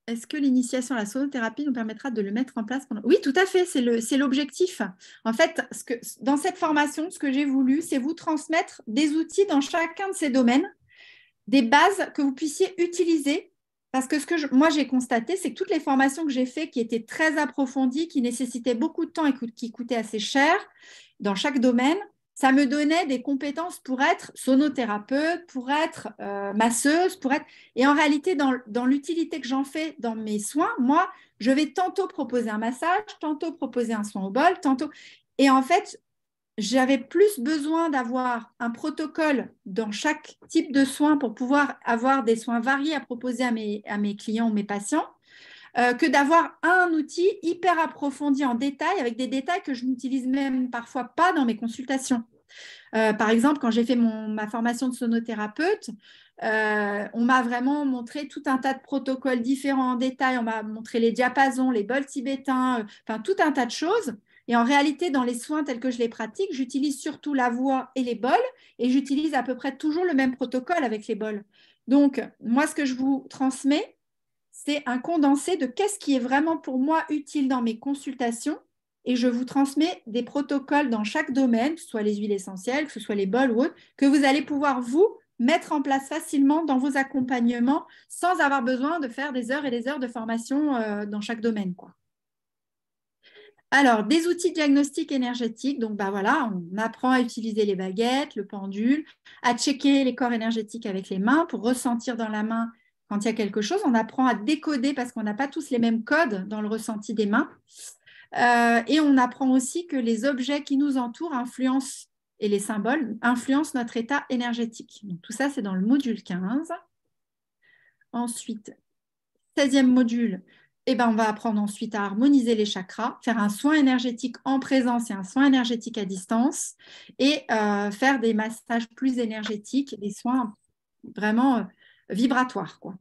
est-ce que l'initiation à la sonothérapie nous permettra de le mettre en place pendant... Oui, tout à fait, c'est l'objectif. En fait, dans cette formation, ce que j'ai voulu, c'est vous transmettre des outils dans chacun de ces domaines, des bases que vous puissiez utiliser. Parce que moi, j'ai constaté, c'est que toutes les formations que j'ai faites qui étaient très approfondies, qui nécessitaient beaucoup de temps et qui coûtaient assez cher dans chaque domaine, ça me donnait des compétences pour être sonothérapeute, pour être masseuse, pour être... Et en réalité, dans l'utilité que j'en fais dans mes soins, moi, je vais tantôt proposer un massage, tantôt proposer un soin au bol, tantôt... Et en fait, j'avais plus besoin d'avoir un protocole dans chaque type de soin pour pouvoir avoir des soins variés à proposer à mes clients ou mes patients, que d'avoir un outil hyper approfondi en détail, avec des détails que je n'utilise même parfois pas dans mes consultations. Par exemple, quand j'ai fait ma formation de sonothérapeute, on m'a vraiment montré tout un tas de protocoles différents en détail. On m'a montré les diapasons, les bols tibétains, enfin tout un tas de choses. Et en réalité, dans les soins tels que je les pratique, j'utilise surtout la voix et les bols, et j'utilise à peu près toujours le même protocole avec les bols. Donc, moi, ce que je vous transmets, c'est un condensé de qu'est-ce qui est vraiment pour moi utile dans mes consultations, et je vous transmets des protocoles dans chaque domaine, que ce soit les huiles essentielles, que ce soit les bols ou autres, que vous allez pouvoir vous mettre en place facilement dans vos accompagnements sans avoir besoin de faire des heures et des heures de formation dans chaque domaine, quoi. Alors, des outils diagnostiques énergétiques. Donc, bah voilà, on apprend à utiliser les baguettes, le pendule, à checker les corps énergétiques avec les mains pour ressentir dans la main quand il y a quelque chose. On apprend à décoder parce qu'on n'a pas tous les mêmes codes dans le ressenti des mains. Et on apprend aussi que les objets qui nous entourent influencent, et les symboles influencent notre état énergétique. Donc, tout ça, c'est dans le module 15. Ensuite, 16e module, on va apprendre ensuite à harmoniser les chakras, faire un soin énergétique en présence et un soin énergétique à distance, et faire des massages plus énergétiques, des soins vraiment vibratoires, quoi.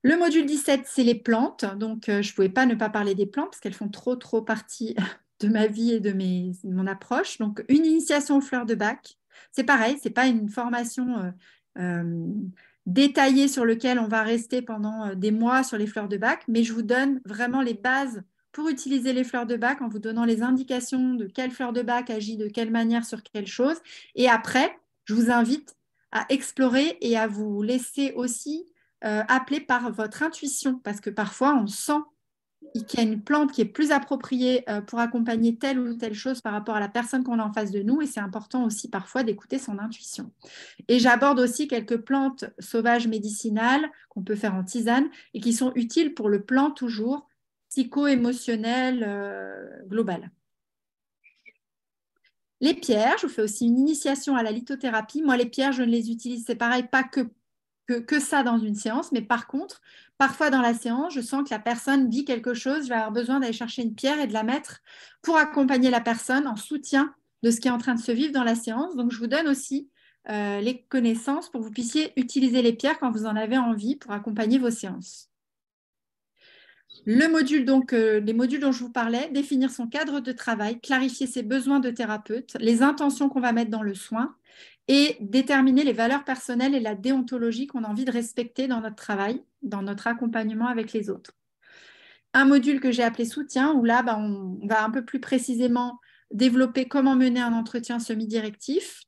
Le module 17, c'est les plantes. Donc, je ne pouvais pas ne pas parler des plantes parce qu'elles font trop partie de ma vie et de mon approche. Donc, une initiation aux fleurs de Bach. C'est pareil, ce n'est pas une formation détaillée sur laquelle on va rester pendant des mois sur les fleurs de Bach, mais je vous donne vraiment les bases pour utiliser les fleurs de Bach en vous donnant les indications de quelle fleur de Bach agit de quelle manière sur quelle chose. Et après, je vous invite à explorer et à vous laisser aussi appelé par votre intuition, parce que parfois on sent qu'il y a une plante qui est plus appropriée pour accompagner telle ou telle chose par rapport à la personne qu'on a en face de nous, et c'est important aussi parfois d'écouter son intuition. Et j'aborde aussi quelques plantes sauvages médicinales qu'on peut faire en tisane et qui sont utiles pour le plan toujours psycho-émotionnel global. Les pierres, je vous fais aussi une initiation à la lithothérapie. Moi, les pierres, je ne les utilise, c'est pareil, pas que ça dans une séance, mais par contre, parfois dans la séance, je sens que la personne vit quelque chose, je vais avoir besoin d'aller chercher une pierre et de la mettre pour accompagner la personne en soutien de ce qui est en train de se vivre dans la séance. Donc, je vous donne aussi les connaissances pour que vous puissiez utiliser les pierres quand vous en avez envie pour accompagner vos séances. Le module, donc, les modules dont je vous parlais, définir son cadre de travail, clarifier ses besoins de thérapeute, les intentions qu'on va mettre dans le soin, et déterminer les valeurs personnelles et la déontologie qu'on a envie de respecter dans notre travail, dans notre accompagnement avec les autres. Un module que j'ai appelé soutien, où là, on va un peu plus précisément développer comment mener un entretien semi-directif,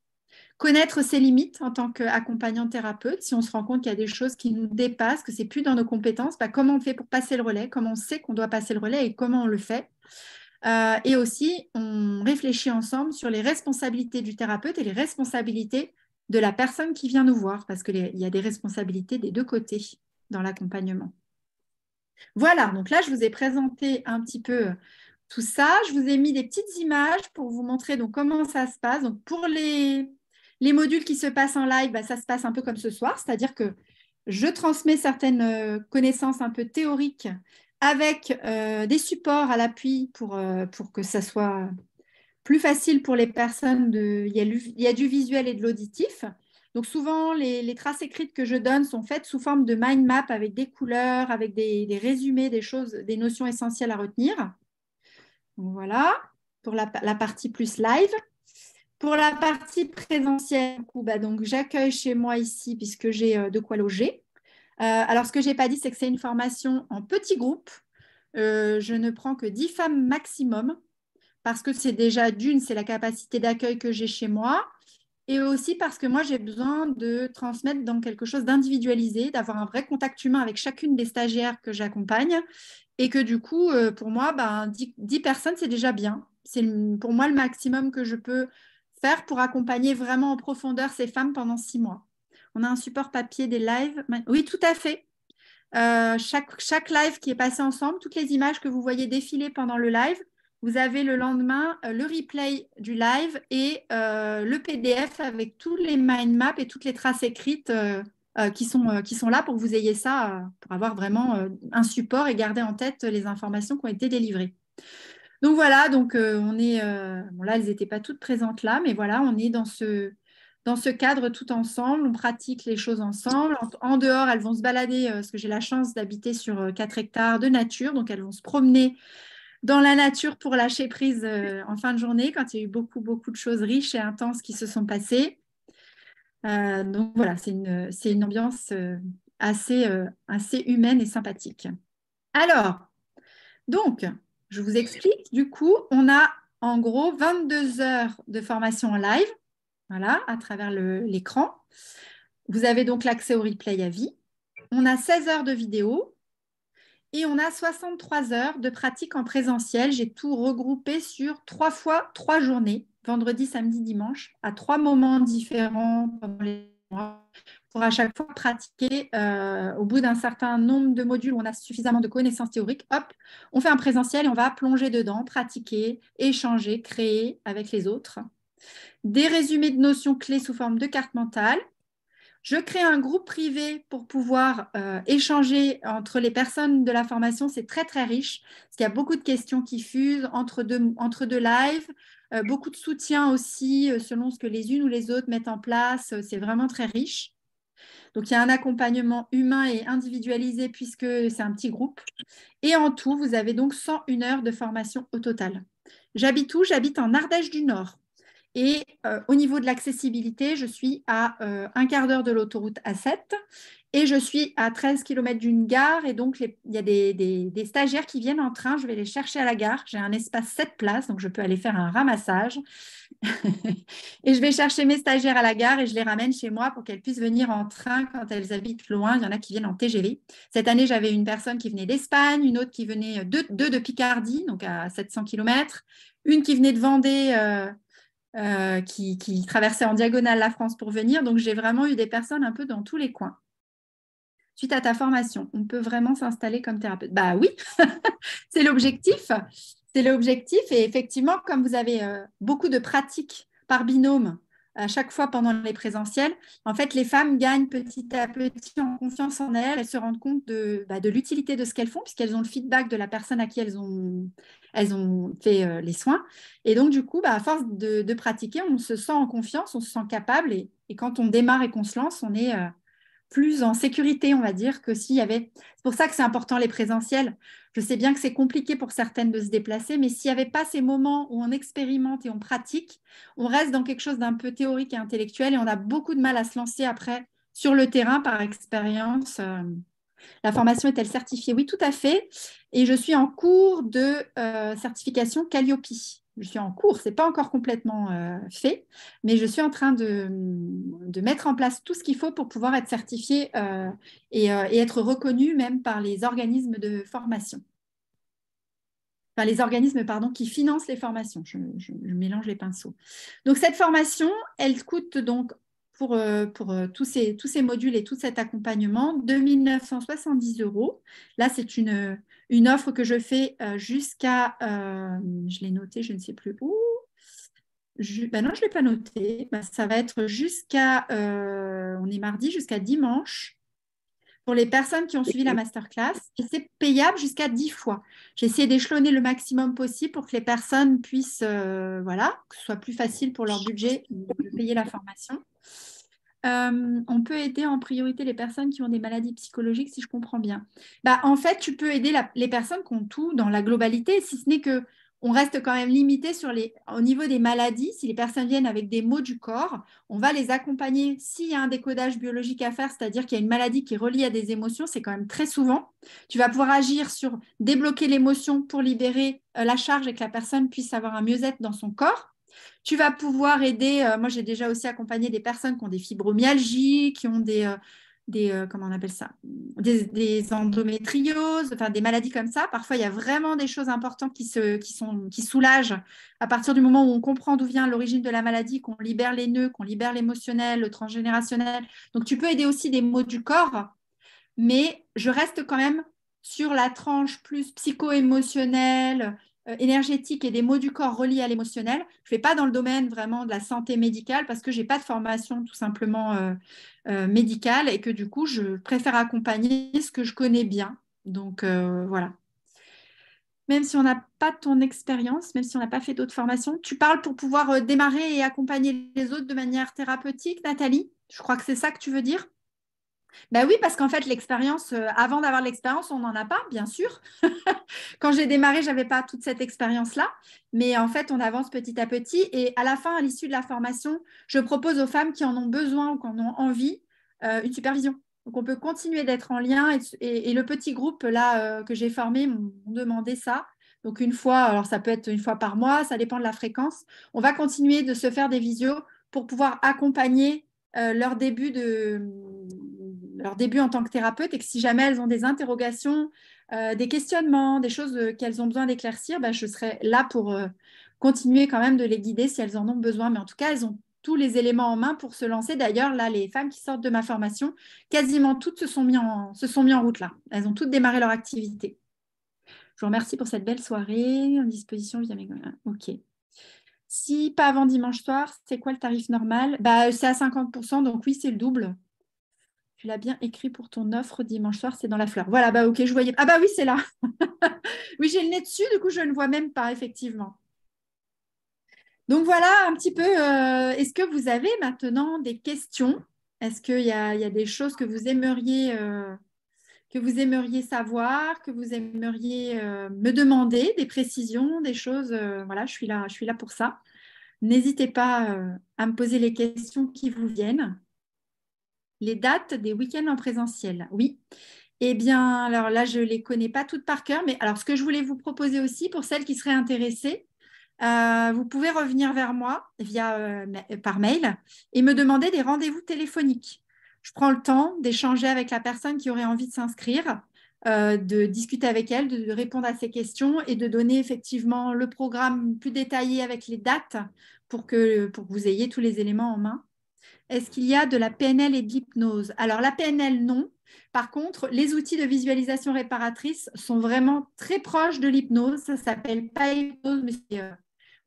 connaître ses limites en tant qu'accompagnant thérapeute. Si on se rend compte qu'il y a des choses qui nous dépassent, que ce n'est plus dans nos compétences, comment on fait pour passer le relais, comment on sait qu'on doit passer le relais et comment on le fait. Et aussi, on réfléchit ensemble sur les responsabilités du thérapeute et les responsabilités de la personne qui vient nous voir, parce qu'il y a des responsabilités des deux côtés dans l'accompagnement. Voilà, donc là, je vous ai présenté un petit peu tout ça. Je vous ai mis des petites images pour vous montrer donc, comment ça se passe. Donc, pour les modules qui se passent en live, ça se passe un peu comme ce soir, c'est-à-dire que je transmets certaines connaissances un peu théoriques avec des supports à l'appui pour que ça soit plus facile pour les personnes. Il y a du visuel et de l'auditif. Donc souvent, les traces écrites que je donne sont faites sous forme de mind map avec des couleurs, avec des résumés, des choses, des notions essentielles à retenir. Donc voilà, pour la partie plus live. Pour la partie présentielle, donc j'accueille chez moi ici puisque j'ai de quoi loger. Alors, ce que je n'ai pas dit, c'est que c'est une formation en petits groupes. Je ne prends que 10 femmes maximum parce que c'est déjà c'est la capacité d'accueil que j'ai chez moi. Et aussi parce que moi, j'ai besoin de transmettre dans quelque chose d'individualisé, d'avoir un vrai contact humain avec chacune des stagiaires que j'accompagne. Et que du coup, pour moi, 10 personnes, c'est déjà bien. C'est pour moi le maximum que je peux faire pour accompagner vraiment en profondeur ces femmes pendant 6 mois. On a un support papier des lives. Oui, tout à fait. Chaque live qui est passé ensemble, toutes les images que vous voyez défiler pendant le live, vous avez le lendemain le replay du live et le PDF avec tous les mind maps et toutes les traces écrites qui sont là pour que vous ayez ça, pour avoir vraiment un support et garder en tête les informations qui ont été délivrées. Donc voilà, donc on est, bon là, elles n'étaient pas toutes présentes là, mais voilà, on est dans ce cadre tout ensemble, on pratique les choses ensemble. En dehors, elles vont se balader, parce que j'ai la chance d'habiter sur 4 hectares de nature, donc elles vont se promener dans la nature pour lâcher prise en fin de journée, quand il y a eu beaucoup, beaucoup de choses riches et intenses qui se sont passées. Donc voilà, c'est une ambiance assez humaine et sympathique. Alors, donc, je vous explique. Du coup, on a en gros 22 heures de formation en live, voilà, à travers l'écran. Vous avez donc l'accès au replay à vie. On a 16 heures de vidéo et on a 63 heures de pratique en présentiel. J'ai tout regroupé sur 3 fois 3 journées, vendredi, samedi, dimanche, à 3 moments différents pendant les mois, pour à chaque fois pratiquer au bout d'un certain nombre de modules où on a suffisamment de connaissances théoriques. Hop, on fait un présentiel et on va plonger dedans, pratiquer, échanger, créer avec les autres. Des résumés de notions clés sous forme de carte mentale. Je crée un groupe privé pour pouvoir échanger entre les personnes de la formation. C'est très, très riche parce qu'il y a beaucoup de questions qui fusent entre deux lives, beaucoup de soutien aussi selon ce que les unes ou les autres mettent en place. C'est vraiment très riche. Donc, il y a un accompagnement humain et individualisé puisque c'est un petit groupe. Et en tout, vous avez donc 101 heures de formation au total. J'habite où? J'habite en Ardèche du Nord. Et au niveau de l'accessibilité, je suis à un quart d'heure de l'autoroute A7 et je suis à 13 km d'une gare. Et donc, il y a des stagiaires qui viennent en train. Je vais les chercher à la gare. J'ai un espace 7 places, donc je peux aller faire un ramassage. Et je vais chercher mes stagiaires à la gare et je les ramène chez moi pour qu'elles puissent venir en train quand elles habitent loin. Il y en a qui viennent en TGV. Cette année, j'avais une personne qui venait d'Espagne, une autre qui venait de Picardie, donc à 700 km, une qui venait de Vendée. Qui traversait en diagonale la France pour venir. Donc, j'ai vraiment eu des personnes un peu dans tous les coins. Suite à ta formation, on peut vraiment s'installer comme thérapeute. Bah oui, c'est l'objectif. C'est l'objectif. Et effectivement, comme vous avez beaucoup de pratiques par binôme à chaque fois pendant les présentiels, en fait, les femmes gagnent petit à petit en confiance en elles. Elles se rendent compte de l'utilité de ce qu'elles font, puisqu'elles ont le feedback de la personne à qui elles ont fait les soins. Et donc, du coup, à force de pratiquer, on se sent en confiance, on se sent capable. Et quand on démarre et qu'on se lance, on est plus en sécurité, on va dire, que s'il y avait... C'est pour ça que c'est important les présentiels. Je sais bien que c'est compliqué pour certaines de se déplacer, mais s'il n'y avait pas ces moments où on expérimente et on pratique, on reste dans quelque chose d'un peu théorique et intellectuel et on a beaucoup de mal à se lancer après sur le terrain par expérience. La formation est-elle certifiée? Oui, tout à fait. Et je suis en cours de certification Calliope. Je suis en cours, ce n'est pas encore complètement fait, mais je suis en train de mettre en place tout ce qu'il faut pour pouvoir être certifiée et être reconnue même par les organismes de formation. Enfin, les organismes, pardon, qui financent les formations. Je mélange les pinceaux. Donc, cette formation, elle coûte donc pour tous ces modules et tout cet accompagnement, 2 970 €. Là, c'est une offre que je fais jusqu'à, je l'ai noté, je ne sais plus où. Non, je ne l'ai pas noté. Ça va être jusqu'à, on est mardi, jusqu'à dimanche. pour les personnes qui ont suivi la masterclass et c'est payable jusqu'à 10 fois. J'ai essayé d'échelonner le maximum possible pour que les personnes puissent, voilà, que ce soit plus facile pour leur budget de payer la formation. On peut aider en priorité les personnes qui ont des maladies psychologiques, si je comprends bien. Bah, en fait, tu peux aider les personnes qui ont tout dans la globalité, si ce n'est que on reste quand même limité au niveau des maladies. Si les personnes viennent avec des maux du corps, on va les accompagner s'il y a un décodage biologique à faire, c'est-à-dire qu'il y a une maladie qui est reliée à des émotions, c'est quand même très souvent. Tu vas pouvoir agir sur débloquer l'émotion pour libérer la charge et que la personne puisse avoir un mieux-être dans son corps. Tu vas pouvoir aider, moi j'ai déjà aussi accompagné des personnes qui ont des fibromyalgies, qui ont comment on appelle ça, des endométrioses, enfin des maladies comme ça. Parfois, il y a vraiment des choses importantes qui soulagent à partir du moment où on comprend d'où vient l'origine de la maladie, qu'on libère les nœuds, qu'on libère l'émotionnel, le transgénérationnel. Donc, tu peux aider aussi des maux du corps, mais je reste quand même sur la tranche plus psycho-émotionnelle, énergétique et des maux du corps reliés à l'émotionnel. Je ne vais pas dans le domaine vraiment de la santé médicale parce que je n'ai pas de formation tout simplement médicale et que du coup, je préfère accompagner ce que je connais bien. Donc, voilà. Même si on n'a pas ton expérience, même si on n'a pas fait d'autres formations, tu parles pour pouvoir démarrer et accompagner les autres de manière thérapeutique, Nathalie? Je crois que c'est ça que tu veux dire. Ben oui, parce qu'en fait, l'expérience, avant d'avoir l'expérience, on n'en a pas, bien sûr. Quand j'ai démarré, je n'avais pas toute cette expérience-là. Mais en fait, on avance petit à petit. Et à la fin, à l'issue de la formation, je propose aux femmes qui en ont besoin ou qui en ont envie une supervision. Donc, on peut continuer d'être en lien. Et le petit groupe là que j'ai formé m'ont demandé ça. Donc, une fois, alors ça peut être une fois par mois, ça dépend de la fréquence. On va continuer de se faire des visios pour pouvoir accompagner leur début en tant que thérapeute et que si jamais elles ont des interrogations, des questionnements, des choses qu'elles ont besoin d'éclaircir, ben, je serai là pour continuer quand même de les guider si elles en ont besoin. Mais en tout cas, elles ont tous les éléments en main pour se lancer. D'ailleurs, là, les femmes qui sortent de ma formation, quasiment toutes se sont mises en route là. Elles ont toutes démarré leur activité. Je vous remercie pour cette belle soirée. En disposition via mes... OK. Si pas avant dimanche soir, c'est quoi le tarif normal? Bah, c'est à 50%, donc oui, c'est le double. Tu l'as bien écrit pour ton offre dimanche soir, c'est dans la fleur. Voilà, bah ok, je voyais. Ah bah oui, c'est là. Oui, j'ai le nez dessus, du coup, je ne vois même pas, effectivement. Donc voilà un petit peu, est-ce que vous avez maintenant des questions? Est-ce qu'il y a des choses que vous aimeriez savoir, que vous aimeriez me demander, des précisions, des choses, voilà, je suis là pour ça. N'hésitez pas à me poser les questions qui vous viennent. Les dates des week-ends en présentiel, oui. Eh bien, alors là, je ne les connais pas toutes par cœur, mais alors ce que je voulais vous proposer aussi, pour celles qui seraient intéressées, vous pouvez revenir vers moi par mail et me demander des rendez-vous téléphoniques. Je prends le temps d'échanger avec la personne qui aurait envie de s'inscrire, de discuter avec elle, de répondre à ses questions et de donner effectivement le programme plus détaillé avec les dates pour que vous ayez tous les éléments en main. Est-ce qu'il y a de la PNL et de l'hypnose? Alors, la PNL, non. Par contre, les outils de visualisation réparatrice sont vraiment très proches de l'hypnose. Ça s'appelle pas hypnose, mais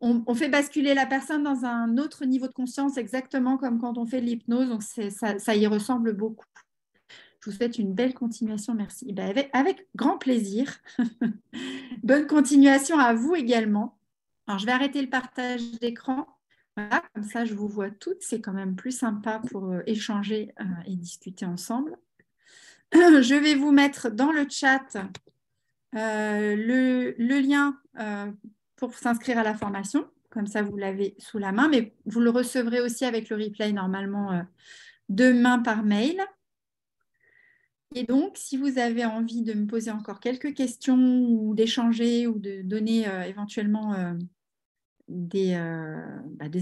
on fait basculer la personne dans un autre niveau de conscience, exactement comme quand on fait de l'hypnose. Donc, ça y ressemble beaucoup. Je vous souhaite une belle continuation. Merci. Ben, avec grand plaisir. Bonne continuation à vous également. Alors, je vais arrêter le partage d'écran. Voilà, comme ça, je vous vois toutes. C'est quand même plus sympa pour échanger et discuter ensemble. Je vais vous mettre dans le chat le lien pour s'inscrire à la formation. Comme ça, vous l'avez sous la main. Mais vous le recevrez aussi avec le replay normalement demain par mail. Et donc, si vous avez envie de me poser encore quelques questions ou d'échanger ou de donner éventuellement des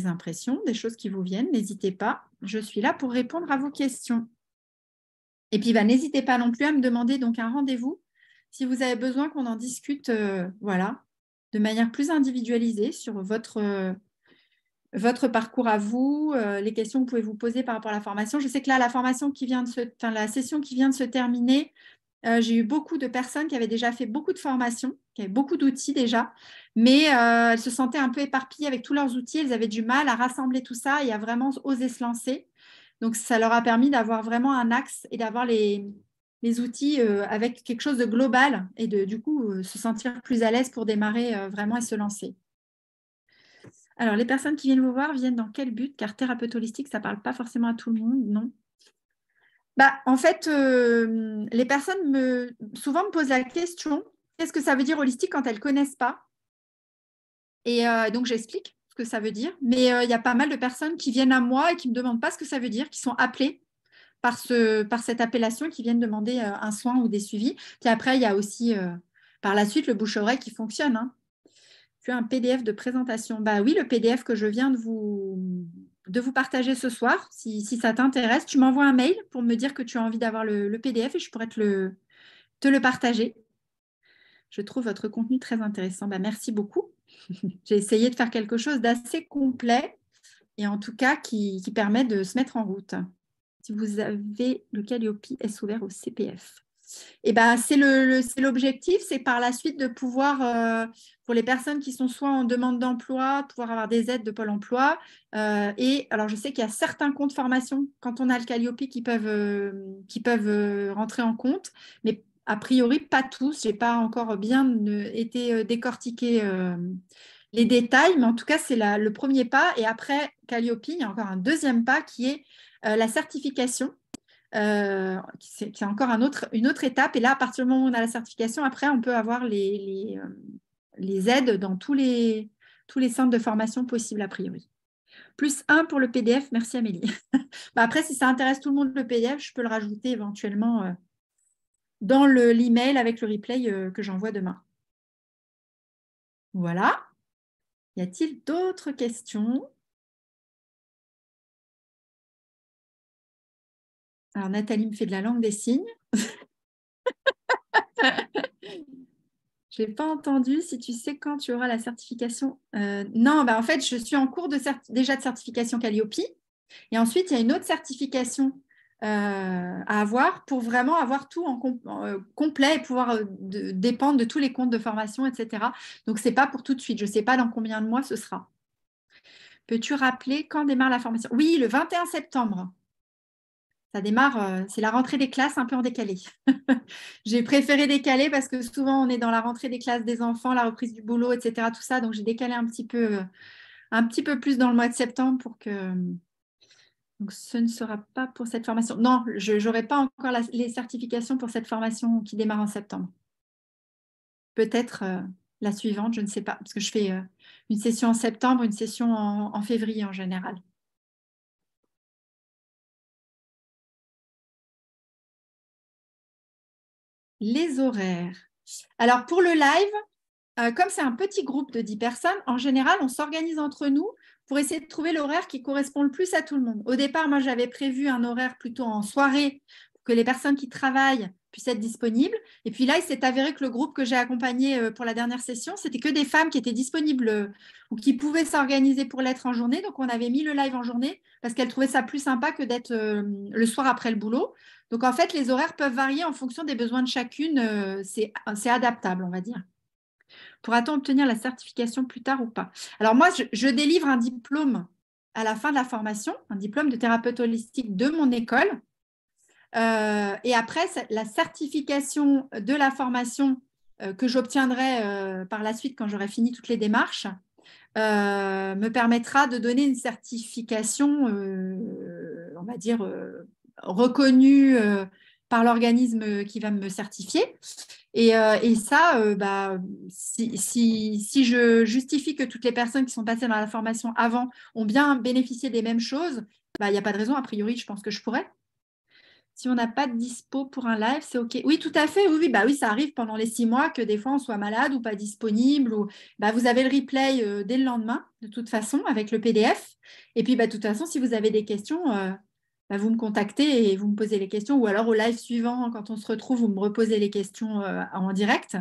impressions, des choses qui vous viennent, n'hésitez pas. Je suis là pour répondre à vos questions. Et puis, n'hésitez pas non plus à me demander donc un rendez-vous si vous avez besoin qu'on en discute voilà, de manière plus individualisée sur votre parcours à vous, les questions que vous pouvez vous poser par rapport à la formation. Je sais que là, la session qui vient de se terminer, j'ai eu beaucoup de personnes qui avaient déjà fait beaucoup de formations, qui avaient beaucoup d'outils déjà, mais elles se sentaient un peu éparpillées avec tous leurs outils. Elles avaient du mal à rassembler tout ça et à vraiment oser se lancer. Donc, ça leur a permis d'avoir vraiment un axe et d'avoir les les outils avec quelque chose de global et du coup se sentir plus à l'aise pour démarrer vraiment et se lancer. Alors, les personnes qui viennent vous voir viennent dans quel but? Car thérapeute holistique, ça ne parle pas forcément à tout le monde, non? En fait, les personnes souvent me posent la question, qu'est-ce que ça veut dire holistique quand elles ne connaissent pas? Et donc, j'explique ce que ça veut dire. Mais il y a pas mal de personnes qui viennent à moi et qui ne me demandent pas ce que ça veut dire, qui sont appelées par cette appellation, qui viennent demander un soin ou des suivis. Puis après, il y a aussi, par la suite, le bouche-oreille qui fonctionne. Hein. Tu as un PDF de présentation. Bah oui, le PDF que je viens de vous partager ce soir, si ça t'intéresse, tu m'envoies un mail pour me dire que tu as envie d'avoir le PDF et je pourrais te le partager. Je trouve votre contenu très intéressant. Bah, merci beaucoup. J'ai essayé de faire quelque chose d'assez complet et en tout cas qui permet de se mettre en route. Si vous avez le Calliope, est ouvert au CPF? Et ben, c'est l'objectif, c'est par la suite de pouvoir, pour les personnes qui sont soit en demande d'emploi, pouvoir avoir des aides de Pôle emploi. Et alors, je sais qu'il y a certains comptes formation, quand on a le Calliope, qui peuvent rentrer en compte, mais a priori, pas tous. Je n'ai pas encore bien été décortiquer les détails, mais en tout cas, c'est le premier pas. Et après Calliope, il y a encore un deuxième pas qui est la certification. C'est encore une autre étape. Et là, à partir du moment où on a la certification, après, on peut avoir les aides dans tous les centres de formation possibles, a priori. +1 pour le PDF. Merci, Amélie. Après, si ça intéresse tout le monde, le PDF, je peux le rajouter éventuellement dans l'email avec le replay que j'envoie demain. Voilà. Y a-t-il d'autres questions? Alors, Nathalie me fait de la langue des signes. Je n'ai pas entendu. Si tu sais quand tu auras la certification. Non, en fait, je suis en cours déjà de certification Calliope. Et ensuite, il y a une autre certification à avoir pour vraiment avoir tout en complet et pouvoir dépendre de tous les comptes de formation, etc. Donc, ce n'est pas pour tout de suite. Je ne sais pas dans combien de mois ce sera. Peux-tu rappeler quand démarre la formation? Oui, le 21 septembre. Ça démarre, c'est la rentrée des classes un peu en décalé. J'ai préféré décaler parce que souvent on est dans la rentrée des classes des enfants, la reprise du boulot, etc. Tout ça, donc j'ai décalé un petit peu plus dans le mois de septembre pour que. Donc ce ne sera pas pour cette formation. Non, je n'aurai pas encore les certifications pour cette formation qui démarre en septembre. Peut-être la suivante, je ne sais pas, parce que je fais une session en septembre, une session en février en général. Les horaires. Alors, pour le live, comme c'est un petit groupe de 10 personnes, en général, on s'organise entre nous pour essayer de trouver l'horaire qui correspond le plus à tout le monde. Au départ, moi, j'avais prévu un horaire plutôt en soirée pour que les personnes qui travaillent puissent être disponibles. Et puis là, il s'est avéré que le groupe que j'ai accompagné pour la dernière session, c'était que des femmes qui étaient disponibles ou qui pouvaient s'organiser pour l'être en journée. Donc, on avait mis le live en journée parce qu'elles trouvaient ça plus sympa que d'être le soir après le boulot. Donc, en fait, les horaires peuvent varier en fonction des besoins de chacune. C'est adaptable, on va dire. Pourra-t-on obtenir la certification plus tard ou pas? Alors moi, je délivre un diplôme à la fin de la formation, un diplôme de thérapeute holistique de mon école. Et après, la certification de la formation que j'obtiendrai par la suite quand j'aurai fini toutes les démarches me permettra de donner une certification, on va dire, reconnue par l'organisme qui va me certifier. Et ça, si je justifie que toutes les personnes qui sont passées dans la formation avant ont bien bénéficié des mêmes choses, il n'y a pas de raison. A priori, je pense que je pourrais. Si on n'a pas de dispo pour un live, c'est OK. Oui, tout à fait. Oui, ça arrive pendant les 6 mois que des fois on soit malade ou pas disponible. Ou, vous avez le replay dès le lendemain, de toute façon, avec le PDF. Et puis, de toute façon, si vous avez des questions, vous me contactez et vous me posez les questions. Ou alors au live suivant, quand on se retrouve, vous me reposez les questions en direct.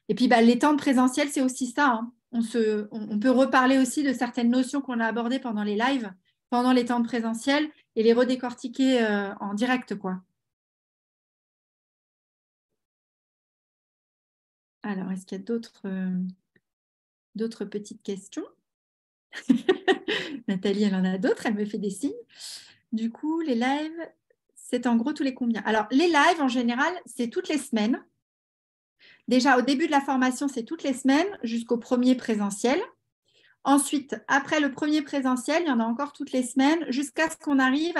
Et puis, les temps de présentiel, c'est aussi ça. Hein. On peut reparler aussi de certaines notions qu'on a abordées pendant les lives, pendant les temps de présentiel, et les redécortiquer en direct, quoi. Alors, est-ce qu'il y a d'autres petites questions? Nathalie, elle en a d'autres, elle me fait des signes. Du coup, les lives, C'est en gros tous les combien? Alors, les lives, en général, c'est toutes les semaines. Déjà, au début de la formation, c'est toutes les semaines jusqu'au premier présentiel. Ensuite, après le premier présentiel, il y en a encore toutes les semaines jusqu'à ce qu'on arrive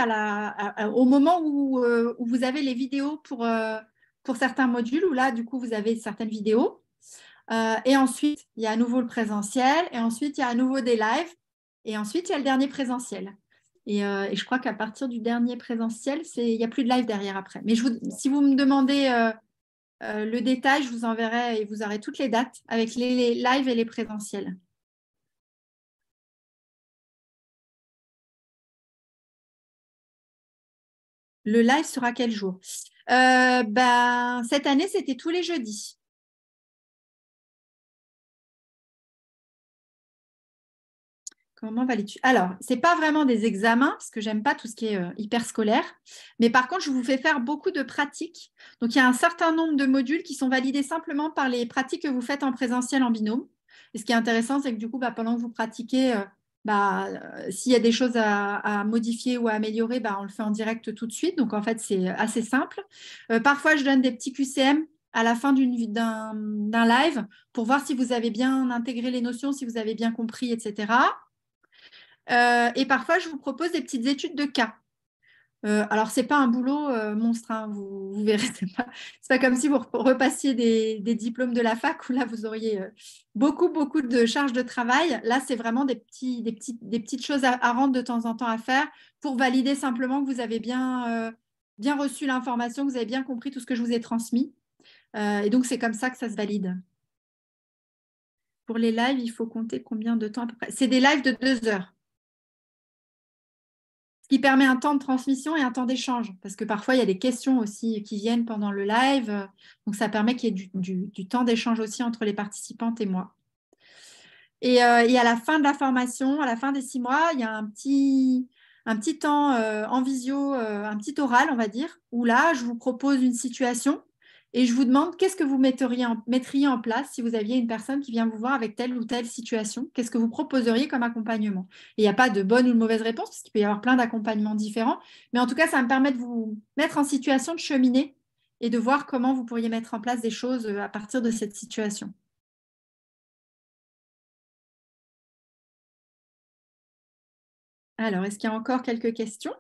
au moment où vous avez les vidéos pour certains modules, où là, du coup, vous avez certaines vidéos. Et ensuite, il y a à nouveau le présentiel. Et ensuite, il y a à nouveau des lives. Et ensuite, il y a le dernier présentiel. Et je crois qu'à partir du dernier présentiel, il n'y a plus de live derrière après. Mais si vous me demandez le détail, je vous enverrai et vous aurez toutes les dates avec les lives et les présentiels. Le live sera quel jour? Cette année, c'était tous les jeudis. Comment valides-tu? Alors, ce n'est pas vraiment des examens, parce que j'aime pas tout ce qui est hyper scolaire. Mais par contre, je vous fais faire beaucoup de pratiques. Donc, il y a un certain nombre de modules qui sont validés simplement par les pratiques que vous faites en présentiel en binôme. Et ce qui est intéressant, c'est que du coup, pendant que vous pratiquez, s'il y a des choses à modifier ou à améliorer, on le fait en direct tout de suite. Donc, en fait, c'est assez simple. Parfois, je donne des petits QCM à la fin d'un live pour voir si vous avez bien intégré les notions, si vous avez bien compris, etc. Et parfois, je vous propose des petites études de cas. Alors, ce n'est pas un boulot monstre, hein, vous verrez. Ce n'est pas comme si vous repassiez des diplômes de la fac où là, vous auriez beaucoup de charges de travail. Là, c'est vraiment des petites choses à rendre de temps en temps à faire pour valider simplement que vous avez bien reçu l'information, que vous avez bien compris tout ce que je vous ai transmis. Et donc, c'est comme ça que ça se valide. Pour les lives, il faut compter combien de temps à peu près? C'est des lives de 2 heures. Ce qui permet un temps de transmission et un temps d'échange. Parce que parfois, il y a des questions aussi qui viennent pendant le live. Donc, ça permet qu'il y ait du temps d'échange aussi entre les participantes et moi. Et à la fin de la formation, à la fin des 6 mois, il y a un petit temps en visio, un petit oral, on va dire, où là, je vous propose une situation et je vous demande qu'est-ce que vous mettriez en place si vous aviez une personne qui vient vous voir avec telle ou telle situation. Qu'est-ce que vous proposeriez comme accompagnement? Et il n'y a pas de bonne ou de mauvaise réponse, parce qu'il peut y avoir plein d'accompagnements différents. Mais en tout cas, ça me permet de vous mettre en situation de cheminer et de voir comment vous pourriez mettre en place des choses à partir de cette situation. Alors, est-ce qu'il y a encore quelques questions?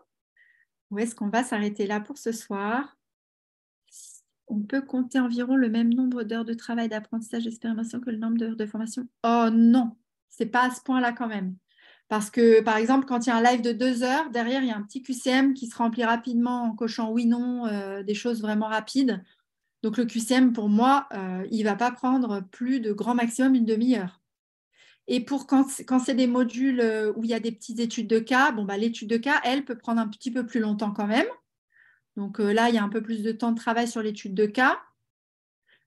Ou est-ce qu'on va s'arrêter là pour ce soir? On peut compter environ le même nombre d'heures de travail, d'apprentissage, d'expérimentation que le nombre d'heures de formation? Oh non, c'est pas à ce point-là quand même. Parce que, par exemple, quand il y a un live de 2 heures, derrière, il y a un petit QCM qui se remplit rapidement en cochant oui, non, des choses vraiment rapides. Donc, le QCM, pour moi, il ne va pas prendre plus de grand maximum une demi-heure. Et quand c'est des modules où il y a des petites études de cas, l'étude de cas, elle, peut prendre un petit peu plus longtemps quand même. Donc là, il y a un peu plus de temps de travail sur l'étude de cas.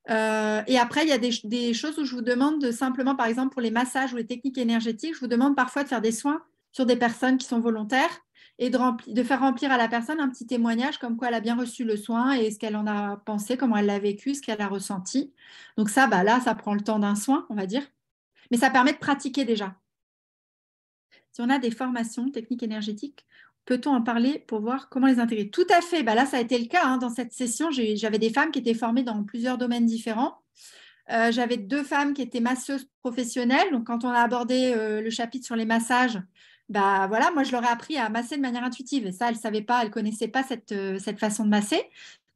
Et après, il y a des choses où je vous demande simplement, par exemple, pour les massages ou les techniques énergétiques, je vous demande parfois de faire des soins sur des personnes qui sont volontaires et de faire remplir à la personne un petit témoignage comme quoi elle a bien reçu le soin et ce qu'elle en a pensé, comment elle l'a vécu, ce qu'elle a ressenti. Donc ça, là, ça prend le temps d'un soin, on va dire. Mais ça permet de pratiquer déjà. Si on a des formations techniques énergétiques, peut-on en parler pour voir comment les intégrer? Tout à fait. Là, ça a été le cas. Dans cette session, j'avais des femmes qui étaient formées dans plusieurs domaines différents. J'avais 2 femmes qui étaient masseuses professionnelles. Donc, quand on a abordé le chapitre sur les massages, moi, je leur ai appris à masser de manière intuitive. Et ça, elles ne savaient pas, elles ne connaissaient pas cette façon de masser.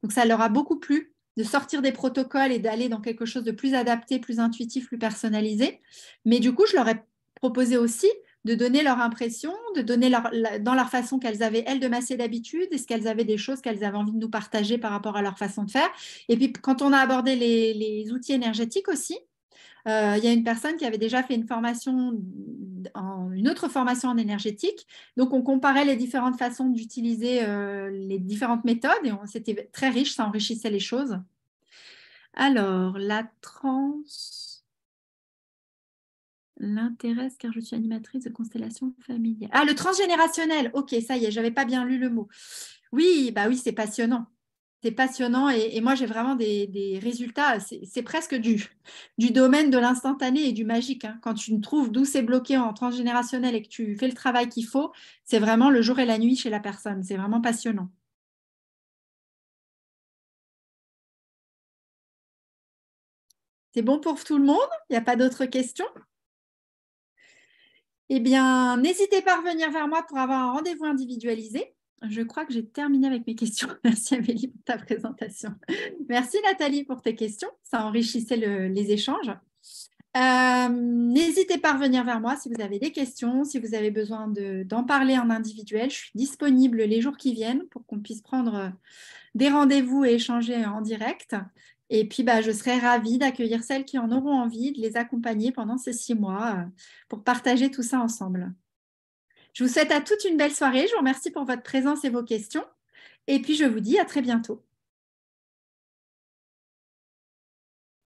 Donc, ça leur a beaucoup plu de sortir des protocoles et d'aller dans quelque chose de plus adapté, plus intuitif, plus personnalisé. Mais du coup, je leur ai proposé aussi de donner leur impression, de donner dans leur façon qu'elles avaient, elles, de masser d'habitude, est-ce qu'elles avaient des choses qu'elles avaient envie de nous partager par rapport à leur façon de faire. Et puis, quand on a abordé les outils énergétiques aussi, il y a une personne qui avait déjà fait une autre formation en énergétique. Donc, on comparait les différentes façons d'utiliser les différentes méthodes et c'était très riche, ça enrichissait les choses. Alors, la transe l'intéresse car je suis animatrice de constellation familiale. Ah, le transgénérationnel. Ok, ça y est, j'avais pas bien lu le mot. Oui, oui, c'est passionnant. C'est passionnant et moi, j'ai vraiment des résultats. C'est presque du domaine de l'instantané et du magique. Hein. Quand tu trouves d'où c'est bloqué en transgénérationnel et que tu fais le travail qu'il faut, c'est vraiment le jour et la nuit chez la personne. C'est vraiment passionnant. C'est bon pour tout le monde? Il n'y a pas d'autres questions? Eh bien, n'hésitez pas à revenir vers moi pour avoir un rendez-vous individualisé. Je crois que j'ai terminé avec mes questions. Merci Amélie pour ta présentation. Merci Nathalie pour tes questions. Ça enrichissait les échanges. N'hésitez pas à revenir vers moi si vous avez des questions, si vous avez besoin d'en parler en individuel. Je suis disponible les jours qui viennent pour qu'on puisse prendre des rendez-vous et échanger en direct. Et puis, je serai ravie d'accueillir celles qui en auront envie, de les accompagner pendant ces 6 mois pour partager tout ça ensemble. Je vous souhaite à toutes une belle soirée. Je vous remercie pour votre présence et vos questions. Et puis, je vous dis à très bientôt.